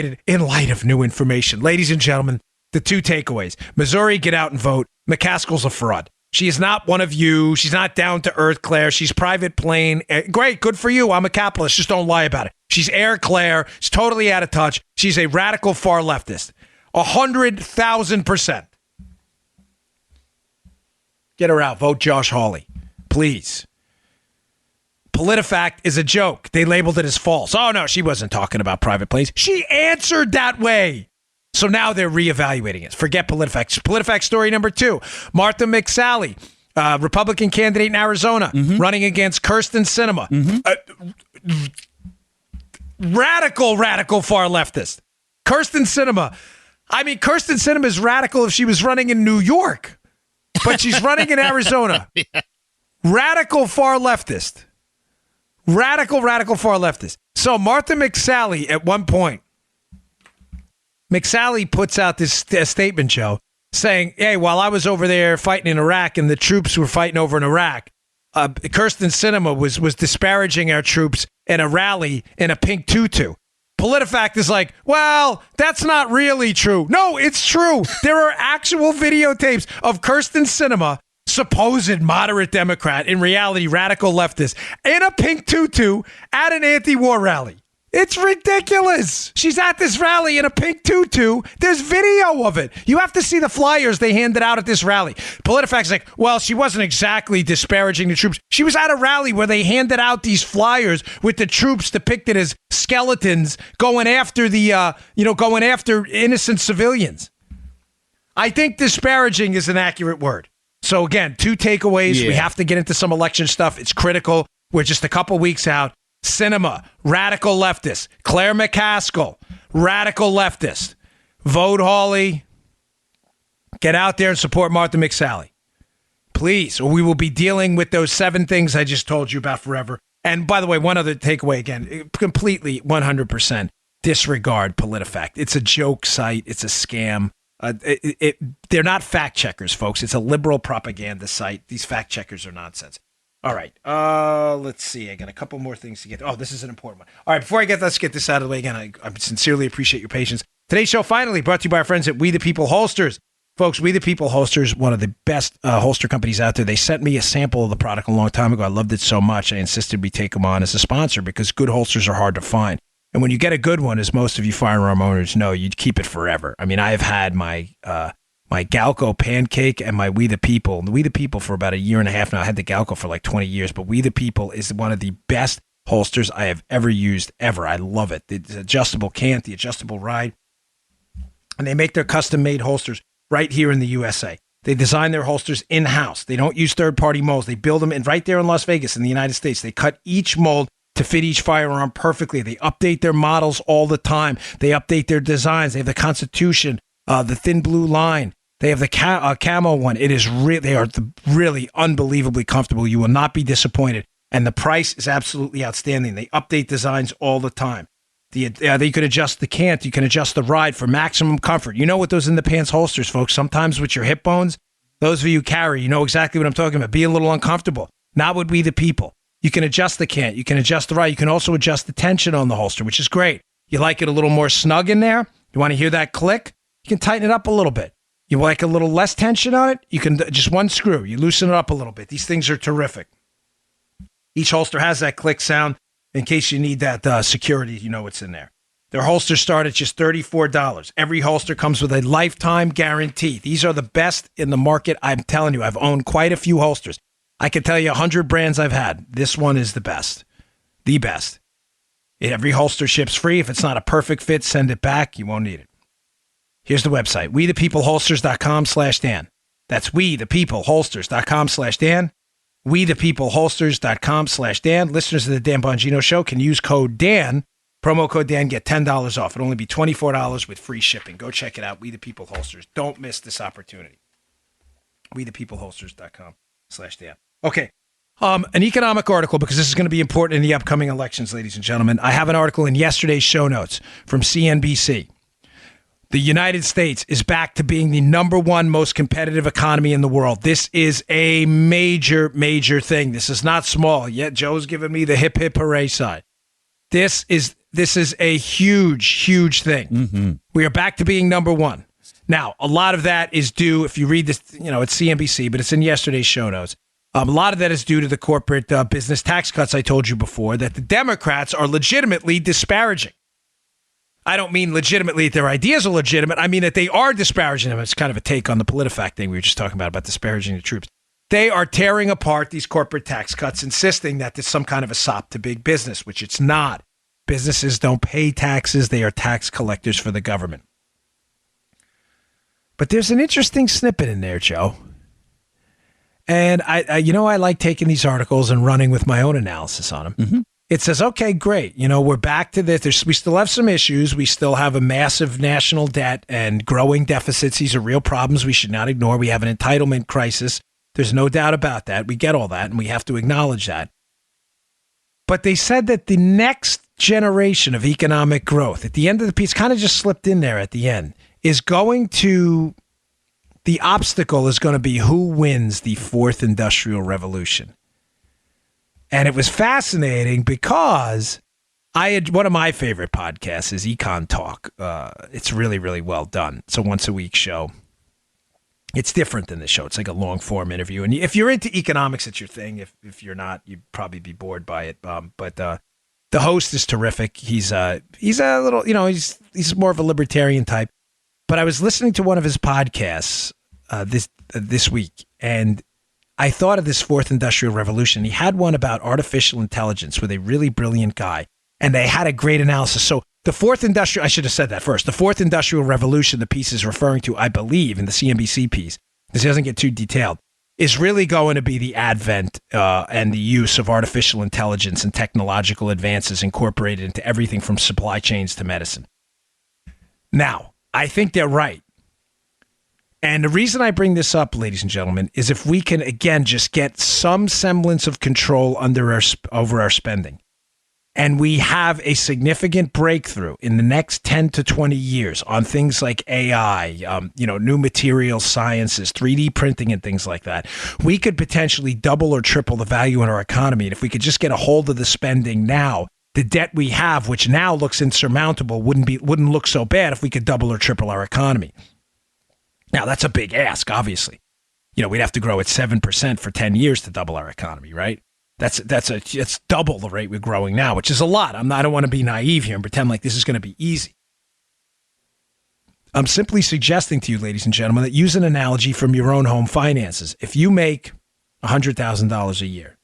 it in light of new information. Ladies and gentlemen, the two takeaways. Missouri, get out and vote. McCaskill's a fraud. She is not one of you. She's not down to earth, Claire. She's private plane. Great. Good for you. I'm a capitalist. Just don't lie about it. She's Air Claire. She's totally out of touch. She's a radical far leftist. 100,000%. Get her out. Vote Josh Hawley. Please. PolitiFact is a joke. They labeled it as false. Oh, no, she wasn't talking about private planes. She answered that way. So now they're reevaluating it. Forget PolitiFact. PolitiFact story number 2. Martha McSally, Republican candidate in Arizona, running against Kirsten Sinema. Radical far leftist. Kirsten Sinema. I mean, Kirsten Sinema is radical if she was running in New York, but she's running in Arizona. Yeah. Radical far leftist. Radical far leftist. So Martha McSally, at one point, McSally puts out this statement, Joe, saying, hey, while I was over there fighting in Iraq and the troops were fighting over in Iraq, Kirsten Sinema was disparaging our troops in a rally in a pink tutu. PolitiFact is like, well, that's not really true. No, it's true. There are actual videotapes of Kirsten Sinema, supposed moderate Democrat, in reality radical leftist, in a pink tutu at an anti-war rally. It's ridiculous. She's at this rally in a pink tutu. There's video of it. You have to see the flyers they handed out at this rally. PolitiFact's like, well, she wasn't exactly disparaging the troops. She was at a rally where they handed out these flyers with the troops depicted as skeletons going after going after innocent civilians. I think disparaging is an accurate word. So again, 2 takeaways. Yeah. We have to get into some election stuff. It's critical. We're just a couple weeks out. Sinema, radical leftist. Claire McCaskill, radical leftist. Vote Hawley. Get out there and support Martha McSally. Please, or we will be dealing with those 7 things I just told you about forever. And by the way, one other takeaway again, completely 100% disregard PolitiFact. It's a joke site. It's a scam. They're not fact checkers, folks. It's a liberal propaganda site. These fact checkers are nonsense. All right. Let's see. I got a couple more things to get. Oh, this is an important one. All right. Before let's get this out of the way again. I sincerely appreciate your patience. Today's show finally brought to you by our friends at We the People Holsters. Folks, We the People Holsters, one of the best holster companies out there. They sent me a sample of the product a long time ago. I loved it so much. I insisted we take them on as a sponsor because good holsters are hard to find. And when you get a good one, as most of you firearm owners know, you'd keep it forever. I mean, I have had my Galco Pancake and my We the People. We the People for about a year and a half now. I had the Galco for like 20 years, but We the People is one of the best holsters I have ever used, ever. I love it. The adjustable cant, the adjustable ride. And they make their custom-made holsters right here in the USA. They design their holsters in-house. They don't use third-party molds. They build them right there in Las Vegas in the United States. They cut each mold to fit each firearm perfectly. They update their models all the time. They update their designs. They have the Constitution, the thin blue line, They have the camo one. It is they are really unbelievably comfortable. You will not be disappointed. And the price is absolutely outstanding. They update designs all the time. You can adjust the cant. You can adjust the ride for maximum comfort. You know what those in the pants holsters, folks. Sometimes with your hip bones, those of you who carry, you know exactly what I'm talking about. Be a little uncomfortable. Not with We the People. You can adjust the cant. You can adjust the ride. You can also adjust the tension on the holster, which is great. You like it a little more snug in there? You want to hear that click? You can tighten it up a little bit. You like a little less tension on it? You can just one screw. You loosen it up a little bit. These things are terrific. Each holster has that click sound in case you need that security. You know what's in there. Their holsters start at just $34. Every holster comes with a lifetime guarantee. These are the best in the market. I'm telling you, I've owned quite a few holsters. I can tell you 100 brands I've had. This one is the best. The best. Every holster ships free. If it's not a perfect fit, send it back. You won't need it. Here's the website, wethepeopleholsters.com/Dan. That's wethepeopleholsters.com/Dan. wethepeopleholsters.com/Dan. Listeners of the Dan Bongino Show can use code Dan, promo code Dan, get $10 off. It'll only be $24 with free shipping. Go check it out, We the People Holsters. Don't miss this opportunity. wethepeopleholsters.com/Dan. Okay. An economic article, because this is going to be important in the upcoming elections, ladies and gentlemen. I have an article in yesterday's show notes from CNBC. The United States is back to being the number one most competitive economy in the world. This is a major, major thing. This is not small. Yet Joe's giving me the hip, hip, hooray side. This is a huge, huge thing. Mm-hmm. We are back to being number one. Now, a lot of that is due, if you read this, it's CNBC, but it's in yesterday's show notes. A lot of that is due to the corporate business tax cuts I told you before that the Democrats are legitimately disparaging. I don't mean legitimately that their ideas are legitimate. I mean that they are disparaging them. It's kind of a take on the PolitiFact thing we were just talking about disparaging the troops. They are tearing apart these corporate tax cuts, insisting that there's some kind of a sop to big business, which it's not. Businesses don't pay taxes. They are tax collectors for the government. But there's an interesting snippet in there, Joe. And I like taking these articles and running with my own analysis on them. Mm-hmm. It says, okay, great. We're back to this. We still have some issues. We still have a massive national debt and growing deficits. These are real problems we should not ignore. We have an entitlement crisis. There's no doubt about that. We get all that, and we have to acknowledge that. But they said that the next generation of economic growth, at the end of the piece, kind of just slipped in there at the end, is going to... The obstacle is going to be who wins the fourth industrial revolution. And it was fascinating because one of my favorite podcasts is Econ Talk. It's really, really well done. It's a once a week show. It's different than this show. It's like a long form interview. And if you're into economics, it's your thing. If you're not, you'd probably be bored by it. But the host is terrific. He's a little, he's more of a libertarian type. But I was listening to one of his podcasts this week, and I thought of this fourth industrial revolution. He had one about artificial intelligence with a really brilliant guy, and they had a great analysis. So the fourth industrial, I should have said that first. The fourth industrial revolution, the piece is referring to, I believe, in the CNBC piece, because it doesn't get too detailed, is really going to be the advent and the use of artificial intelligence and technological advances incorporated into everything from supply chains to medicine. Now, I think they're right. And the reason I bring this up, ladies and gentlemen, is if we can, again, just get some semblance of control over our spending, and we have a significant breakthrough in the next 10 to 20 years on things like AI, new material sciences, 3D printing and things like that, we could potentially double or triple the value in our economy. And if we could just get a hold of the spending now, the debt we have, which now looks insurmountable, wouldn't look so bad if we could double or triple our economy. Now, that's a big ask, obviously. We'd have to grow at 7% for 10 years to double our economy, right? That's double the rate we're growing now, which is a lot. I don't want to be naive here and pretend like this is going to be easy. I'm simply suggesting to you, ladies and gentlemen, that use an analogy from your own home finances. If you make $100,000 a year,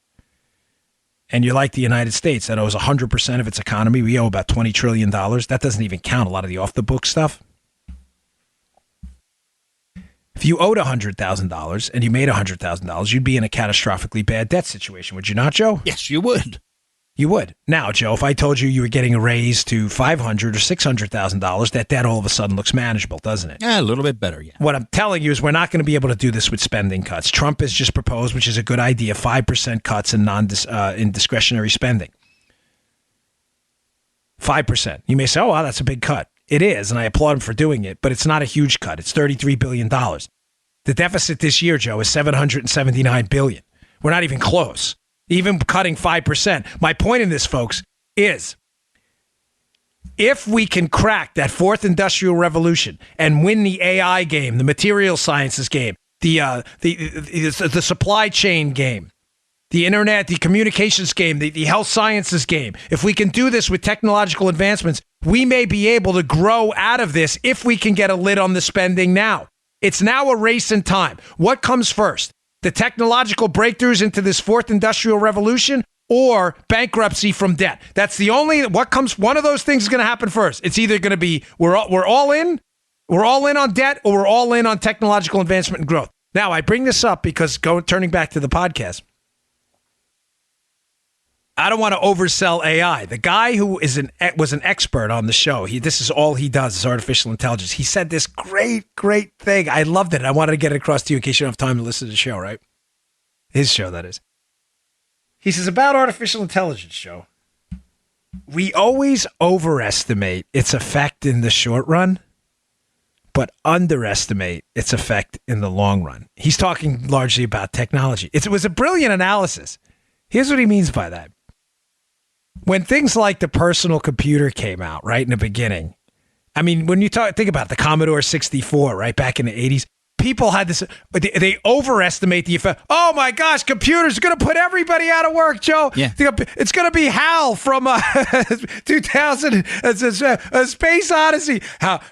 and you're like the United States that owes 100% of its economy, we owe about $20 trillion. That doesn't even count a lot of the off-the-book stuff. If you owed $100,000 and you made $100,000, you'd be in a catastrophically bad debt situation, would you not, Joe? Yes, you would. You would. Now, Joe, if I told you you were getting a raise to $500,000 or $600,000, that debt all of a sudden looks manageable, doesn't it? Yeah, a little bit better, yeah. What I'm telling you is we're not going to be able to do this with spending cuts. Trump has just proposed, which is a good idea, 5% cuts in discretionary spending. 5%. You may say, oh, wow, that's a big cut. It is, and I applaud him for doing it, but it's not a huge cut. It's $33 billion. The deficit this year, Joe, is $779 billion. We're not even close. Even cutting 5%. My point in this, folks, is if we can crack that fourth industrial revolution and win the AI game, the material sciences game, the supply chain game, the internet, the communications game, the health sciences game, if we can do this with technological advancements, we may be able to grow out of this if we can get a lid on the spending now. It's now a race in time. What comes first? The technological breakthroughs into this fourth industrial revolution or bankruptcy from debt? That's the only, one of those things is going to happen first. It's either going to be we're all in on debt, or we're all in on technological advancement and growth. Now, I bring this up because turning back to the podcast, I don't want to oversell AI. The guy who was an expert on the show, this is all he does is artificial intelligence. He said this great thing. I loved it. I wanted to get it across to you in case you don't have time to listen to the show, right? His show, that is. He says about artificial intelligence, Joe, we always overestimate its effect in the short run, but underestimate its effect in the long run. He's talking largely about technology. It was a brilliant analysis. Here's what he means by that. When things like the personal computer came out, right, in the beginning, I mean, when you think about the Commodore 64, right, back in the 80s, people had this, they overestimate the effect. Oh my gosh, computers are going to put everybody out of work, Joe. Yeah. It's going to be Hal from 2000, Space Odyssey. Hal,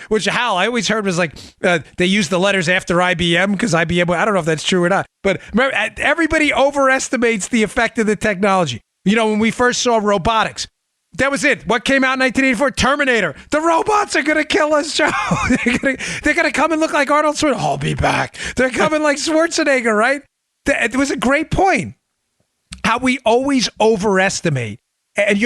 which Hal I always heard was like, they used the letters after IBM because IBM, I don't know if that's true or not, but remember, everybody overestimates the effect of the technology. You know, when we first saw robotics, that was it. What came out in 1984? Terminator. The robots are going to kill us, Joe. They're going to come and look like Arnold Schwarzenegger. I'll be back. They're coming like Schwarzenegger, right? It was a great point. How we always overestimate. And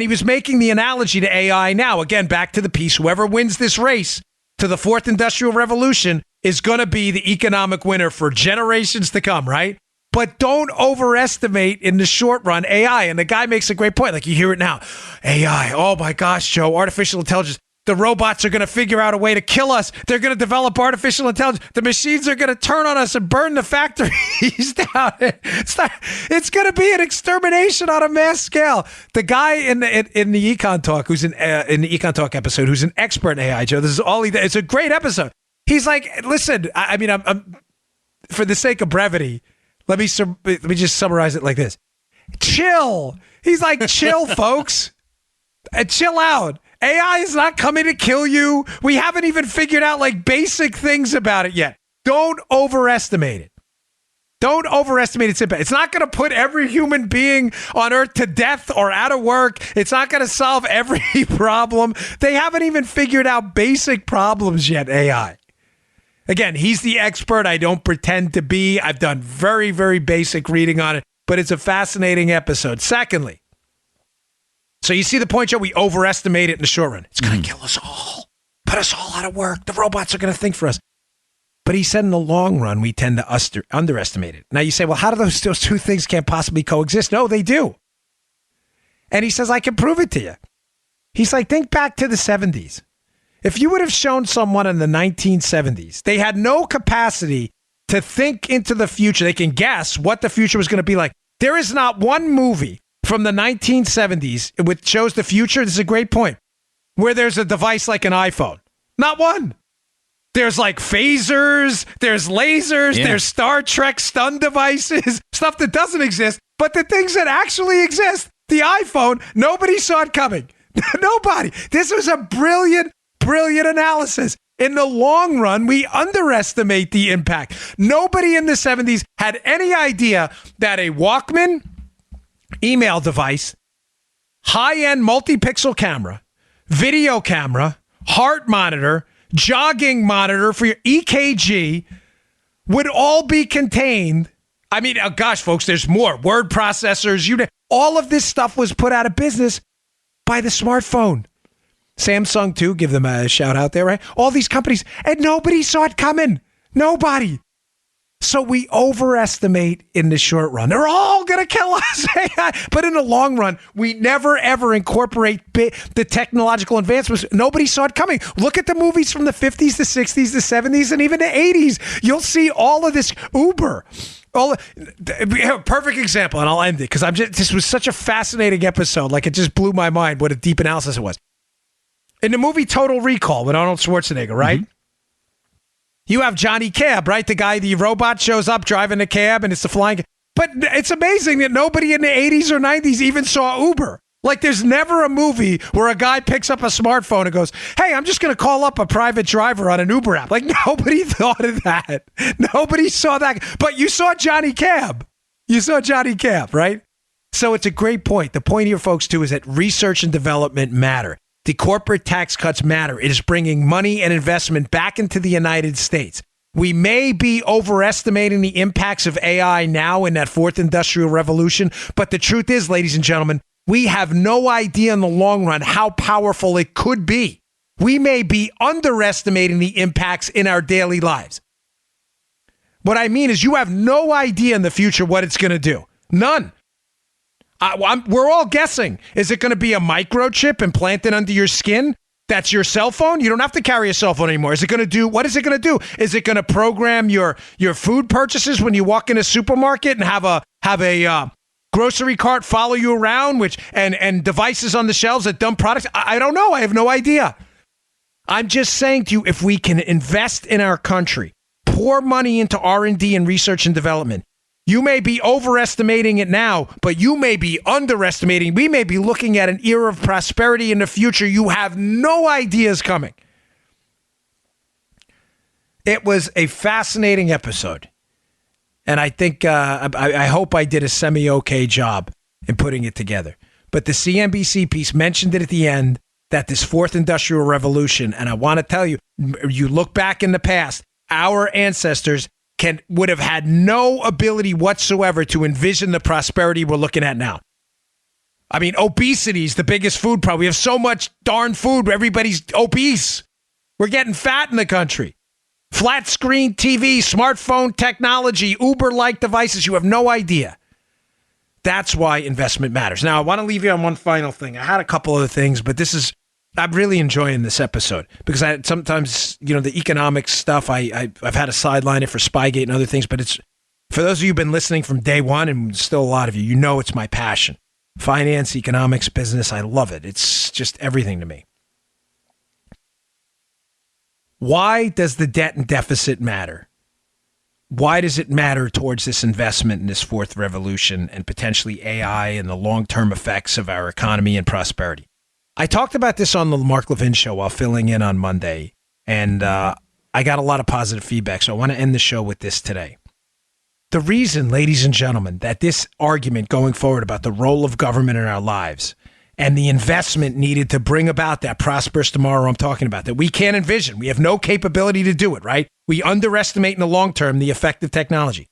he was making the analogy to AI now. Again, back to the piece. Whoever wins this race to the fourth industrial revolution is going to be the economic winner for generations to come, right? But don't overestimate in the short run AI. And the guy makes a great point. Like you hear it now. AI. Oh my gosh, Joe. Artificial intelligence. The robots are going to figure out a way to kill us. They're going to develop artificial intelligence. The machines are going to turn on us and burn the factories down. It's going to be an extermination on a mass scale. The guy in the Econ Talk, who's in the Econ Talk episode, who's an expert in AI, Joe. This is all he does. It's a great episode. He's like, listen. I mean, I'm for the sake of brevity. Let me just summarize it like this. Chill. He's like, chill, folks. Chill out. AI is not coming to kill you. We haven't even figured out like basic things about it yet. Don't overestimate it. Don't overestimate its impact. It's not going to put every human being on earth to death or out of work. It's not going to solve every problem. They haven't even figured out basic problems yet, AI. Again, he's the expert. I don't pretend to be. I've done very, very basic reading on it, but it's a fascinating episode. Secondly, so you see the point, Joe? We overestimate it in the short run. It's going to kill us all, put us all out of work. The robots are going to think for us. But he said in the long run, we tend to underestimate it. Now you say, well, how do those two things can't possibly coexist? No, they do. And he says, I can prove it to you. He's like, think back to the 70s. If you would have shown someone in the 1970s, they had no capacity to think into the future. They can guess what the future was going to be like. There is not one movie from the 1970s which shows the future. This is a great point. Where there's a device like an iPhone. Not one. There's like phasers, there's lasers, there's Star Trek stun devices, stuff that doesn't exist. But the things that actually exist, the iPhone, nobody saw it coming. Nobody. This was a brilliant analysis. In the long run, we underestimate the impact. Nobody in the 70s had any idea that a Walkman email device, high-end multi-pixel camera, video camera, heart monitor, jogging monitor for your EKG would all be contained. I mean, oh gosh, folks, there's more. Word processors, All of this stuff was put out of business by the smartphone. Samsung, too, give them a shout out there, right? All these companies, and nobody saw it coming. Nobody. So we overestimate in the short run. They're all going to kill us. But in the long run, we never, ever incorporate the technological advancements. Nobody saw it coming. Look at the movies from the 50s, the 60s, the 70s, and even the 80s. You'll see all of this Uber. Perfect example, and I'll end it because this was such a fascinating episode. Like, it just blew my mind what a deep analysis it was. In the movie Total Recall with Arnold Schwarzenegger, right? Mm-hmm. You have Johnny Cab, right? The guy, the robot shows up driving the cab and it's the flying. But it's amazing that nobody in the 80s or 90s even saw Uber. Like, there's never a movie where a guy picks up a smartphone and goes, hey, I'm just going to call up a private driver on an Uber app. Like, nobody thought of that. Nobody saw that. But you saw Johnny Cab. You saw Johnny Cab, right? So it's a great point. The point here, folks, too, is that research and development matter. The corporate tax cuts matter. It is bringing money and investment back into the United States. We may be overestimating the impacts of AI now in that fourth industrial revolution, but the truth is, ladies and gentlemen, we have no idea in the long run how powerful it could be. We may be underestimating the impacts in our daily lives. What I mean is you have no idea in the future what it's going to do. None. We're all guessing. Is it going to be a microchip implanted under your skin? That's your cell phone? You don't have to carry a cell phone anymore. Is it going to do? What is it going to do? Is it going to program your food purchases when you walk in a supermarket and have a grocery cart follow you around, and devices on the shelves that dump products? I don't know. I have no idea. I'm just saying to you, if we can invest in our country, pour money into R&D and research and development, you may be overestimating it now, but you may be underestimating. We may be looking at an era of prosperity in the future. You have no ideas coming. It was a fascinating episode. And I think, I hope I did a semi-okay job in putting it together. But the CNBC piece mentioned it at the end, that this fourth industrial revolution, and I want to tell you, you look back in the past, our ancestors would have had no ability whatsoever to envision the prosperity we're looking at now. I mean, obesity is the biggest food problem. We have so much darn food. Everybody's obese. We're getting fat in the country. Flat screen TV, smartphone technology, Uber-like devices. You have no idea. That's why investment matters. Now, I want to leave you on one final thing. I had a couple other things, but I'm really enjoying this episode because sometimes, the economics stuff, I've had to sideline it for Spygate and other things, but it's, for those of you who've been listening from day one, and still a lot of you, it's my passion. Finance, economics, business, I love it. It's just everything to me. Why does the debt and deficit matter? Why does it matter towards this investment in this fourth revolution and potentially AI and the long-term effects of our economy and prosperity? I talked about this on the Mark Levin show while filling in on Monday, and I got a lot of positive feedback, so I want to end the show with this today. The reason, ladies and gentlemen, that this argument going forward about the role of government in our lives and the investment needed to bring about that prosperous tomorrow I'm talking about, that we can't envision, we have no capability to do it, right? We underestimate in the long term the effect of technology.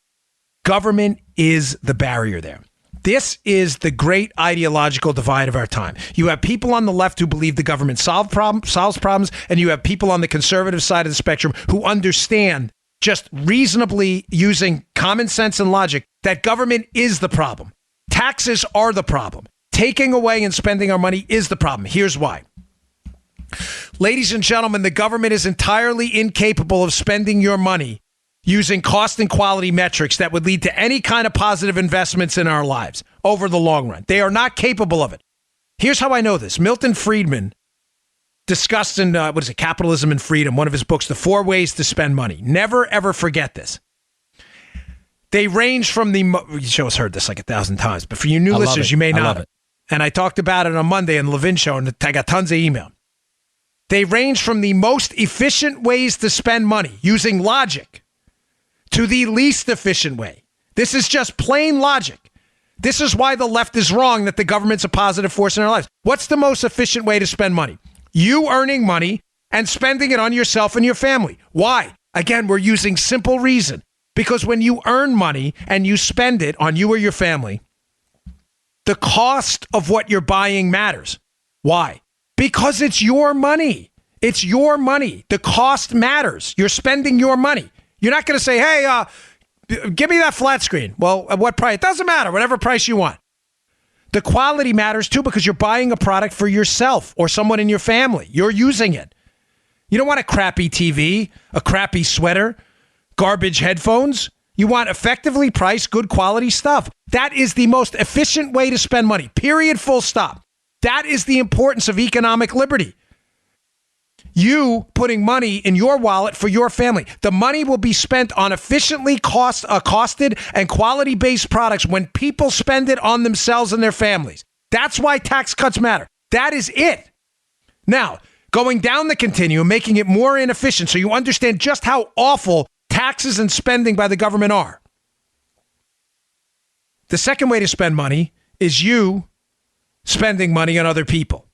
Government is the barrier there. This is the great ideological divide of our time. You have people on the left who believe the government solves problems, and you have people on the conservative side of the spectrum who understand, just reasonably using common sense and logic, that government is the problem. Taxes are the problem. Taking away and spending our money is the problem. Here's why. Ladies and gentlemen, the government is entirely incapable of spending your money using cost and quality metrics that would lead to any kind of positive investments in our lives over the long run. They are not capable of it. Here's how I know this. Milton Friedman discussed in, Capitalism and Freedom, one of his books, The 4 Ways to Spend Money. Never, ever forget this. They range from the, you show us heard this like 1,000 times, but for you new listeners, you may not have. And I talked about it on Monday on the Levin show, and I got tons of email. They range from the most efficient ways to spend money using logic to the least efficient way. This is just plain logic. This is why the left is wrong that the government's a positive force in our lives. What's the most efficient way to spend money? You earning money and spending it on yourself and your family. Why? Again, we're using simple reason. Because when you earn money and you spend it on you or your family, The cost of what you're buying matters. Why? Because it's your money. It's your money. The cost matters. You're spending your money. You're not going to say, hey, give me that flat screen. Well, at what price? It doesn't matter. Whatever price you want. The quality matters too because you're buying a product for yourself or someone in your family. You're using it. You don't want a crappy TV, a crappy sweater, garbage headphones. You want effectively priced, good quality stuff. That is the most efficient way to spend money. Period. Full stop. That is the importance of economic liberty. You putting money in your wallet for your family. The money will be spent on efficiently costed and quality-based products when people spend it on themselves and their families. That's why tax cuts matter. That is it. Now, going down the continuum, making it more inefficient so you understand just how awful taxes and spending by the government are. The second way to spend money is you spending money on other people.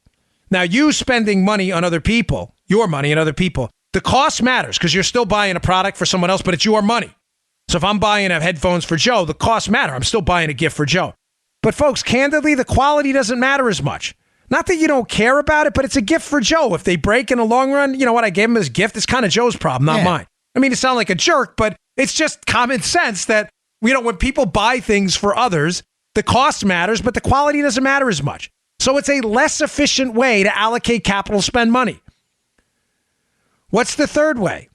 Now, you spending money on other people, your money on other people, the cost matters because you're still buying a product for someone else, but it's your money. So if I'm buying headphones for Joe, the costs matter. I'm still buying a gift for Joe. But folks, candidly, the quality doesn't matter as much. Not that you don't care about it, but it's a gift for Joe. If they break in the long run, you know what? I gave him as a gift. It's kind of Joe's problem, not mine. I mean, it sounds like a jerk, but it's just common sense that, when people buy things for others, the cost matters, but the quality doesn't matter as much. So it's a less efficient way to allocate capital, spend money. What's the third way?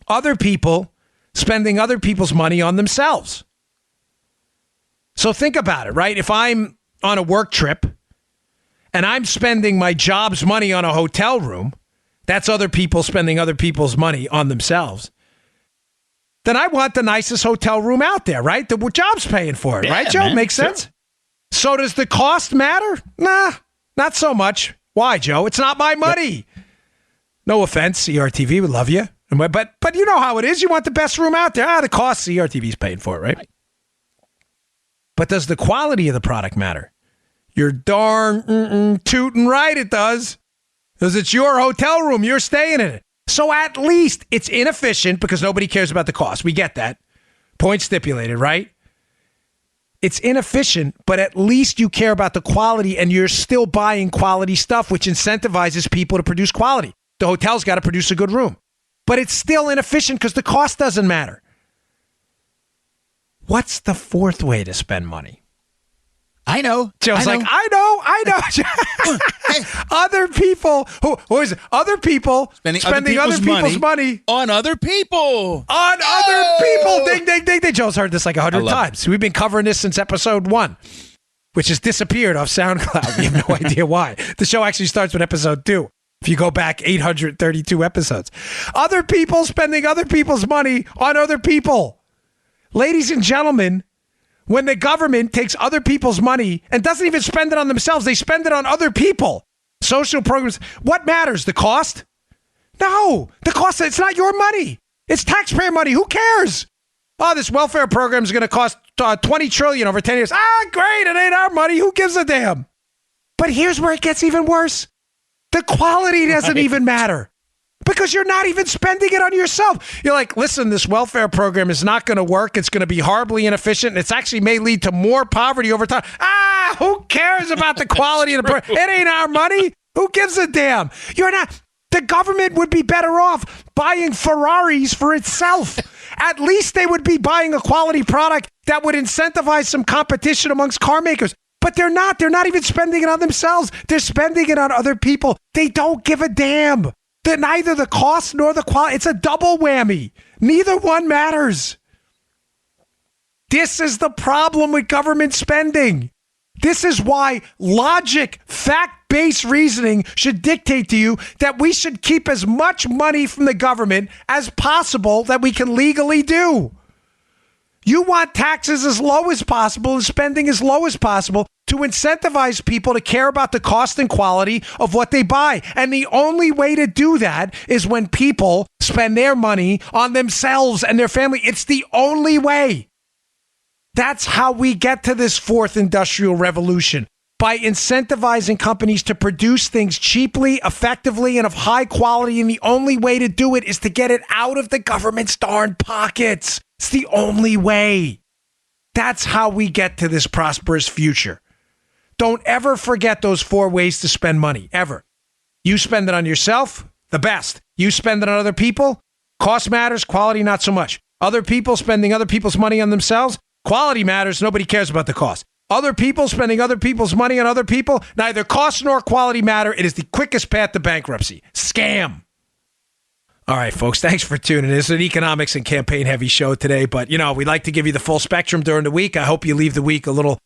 Other people spending other people's money on themselves. So think about it, right? If I'm on a work trip and I'm spending my job's money on a hotel room, that's other people spending other people's money on themselves. Then I want the nicest hotel room out there, right? The job's paying for it, right, Joe? Man, Makes sense? sure. So does the cost matter? Nah, not so much. Why, Joe? It's not my money. No offense, CRTV would love you. But you know how it is. You want the best room out there. The cost, CRTV's paying for it, right? But does the quality of the product matter? You're darn tootin' right it does. Because it's your hotel room. You're staying in it. So at least it's inefficient because nobody cares about the cost. We get that. Point stipulated, right? It's inefficient, but at least you care about the quality and you're still buying quality stuff, which incentivizes people to produce quality. The hotel's got to produce a good room. But it's still inefficient because the cost doesn't matter. What's the fourth way to spend money? I know. Joe's like, I know. Other people, who is it? Other people spending other people's money on other people. On other people. Ding, ding, ding, ding. Joe's heard this like 100 times. We've been covering this since episode 1, which has disappeared off SoundCloud. We have no idea why. The show actually starts with episode 2. If you go back 832 episodes. Other people spending other people's money on other people. Ladies and gentlemen, when the government takes other people's money and doesn't even spend it on themselves, they spend it on other people. Social programs. What matters? The cost? No. The cost, it's not your money. It's taxpayer money. Who cares? Oh, this welfare program is going to cost $20 trillion over 10 years. Great. It ain't our money. Who gives a damn? But here's where it gets even worse. The quality doesn't even matter. Because you're not even spending it on yourself. You're like, listen, this welfare program is not going to work. It's going to be horribly inefficient. It's actually may lead to more poverty over time. Who cares about the quality of the program? It ain't our money. Who gives a damn? You're not. The government would be better off buying Ferraris for itself. At least they would be buying a quality product that would incentivize some competition amongst car makers. But they're not. They're not even spending it on themselves. They're spending it on other people. They don't give a damn. Neither the cost nor the quality. It's a double whammy. Neither one matters. This is the problem with government spending. This is why logic, fact-based reasoning should dictate to you that we should keep as much money from the government as possible that we can legally do. You want taxes as low as possible and spending as low as possible to incentivize people to care about the cost and quality of what they buy. And the only way to do that is when people spend their money on themselves and their family. It's the only way. That's how we get to this fourth industrial revolution. By incentivizing companies to produce things cheaply, effectively, and of high quality. And the only way to do it is to get it out of the government's darn pockets. It's the only way. That's how we get to this prosperous future. Don't ever forget those 4 ways to spend money, ever. You spend it on yourself, the best. You spend it on other people, cost matters, quality not so much. Other people spending other people's money on themselves, quality matters, nobody cares about the cost. Other people spending other people's money on other people, neither cost nor quality matter. It is the quickest path to bankruptcy. Scam. All right, folks, thanks for tuning in. It's an economics and campaign-heavy show today, but, we like to give you the full spectrum during the week. I hope you leave the week a little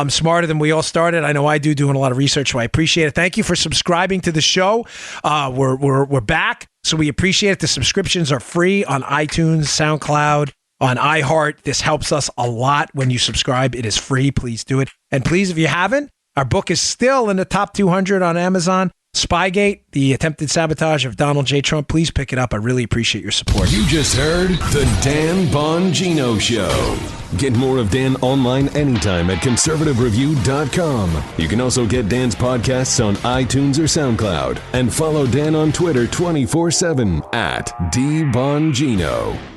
smarter than we all started. I know I do, doing a lot of research, so I appreciate it. Thank you for subscribing to the show. We're back, so we appreciate it. The subscriptions are free on iTunes, SoundCloud, on iHeart. This helps us a lot when you subscribe. It is free. Please do it. And please, if you haven't, our book is still in the top 200 on Amazon. Spygate, the attempted sabotage of Donald J. Trump. Please pick it up. I really appreciate your support. You just heard The Dan Bongino Show. Get more of Dan online anytime at conservativereview.com. You can also get Dan's podcasts on iTunes or SoundCloud. And follow Dan on Twitter 24/7 at DBongino.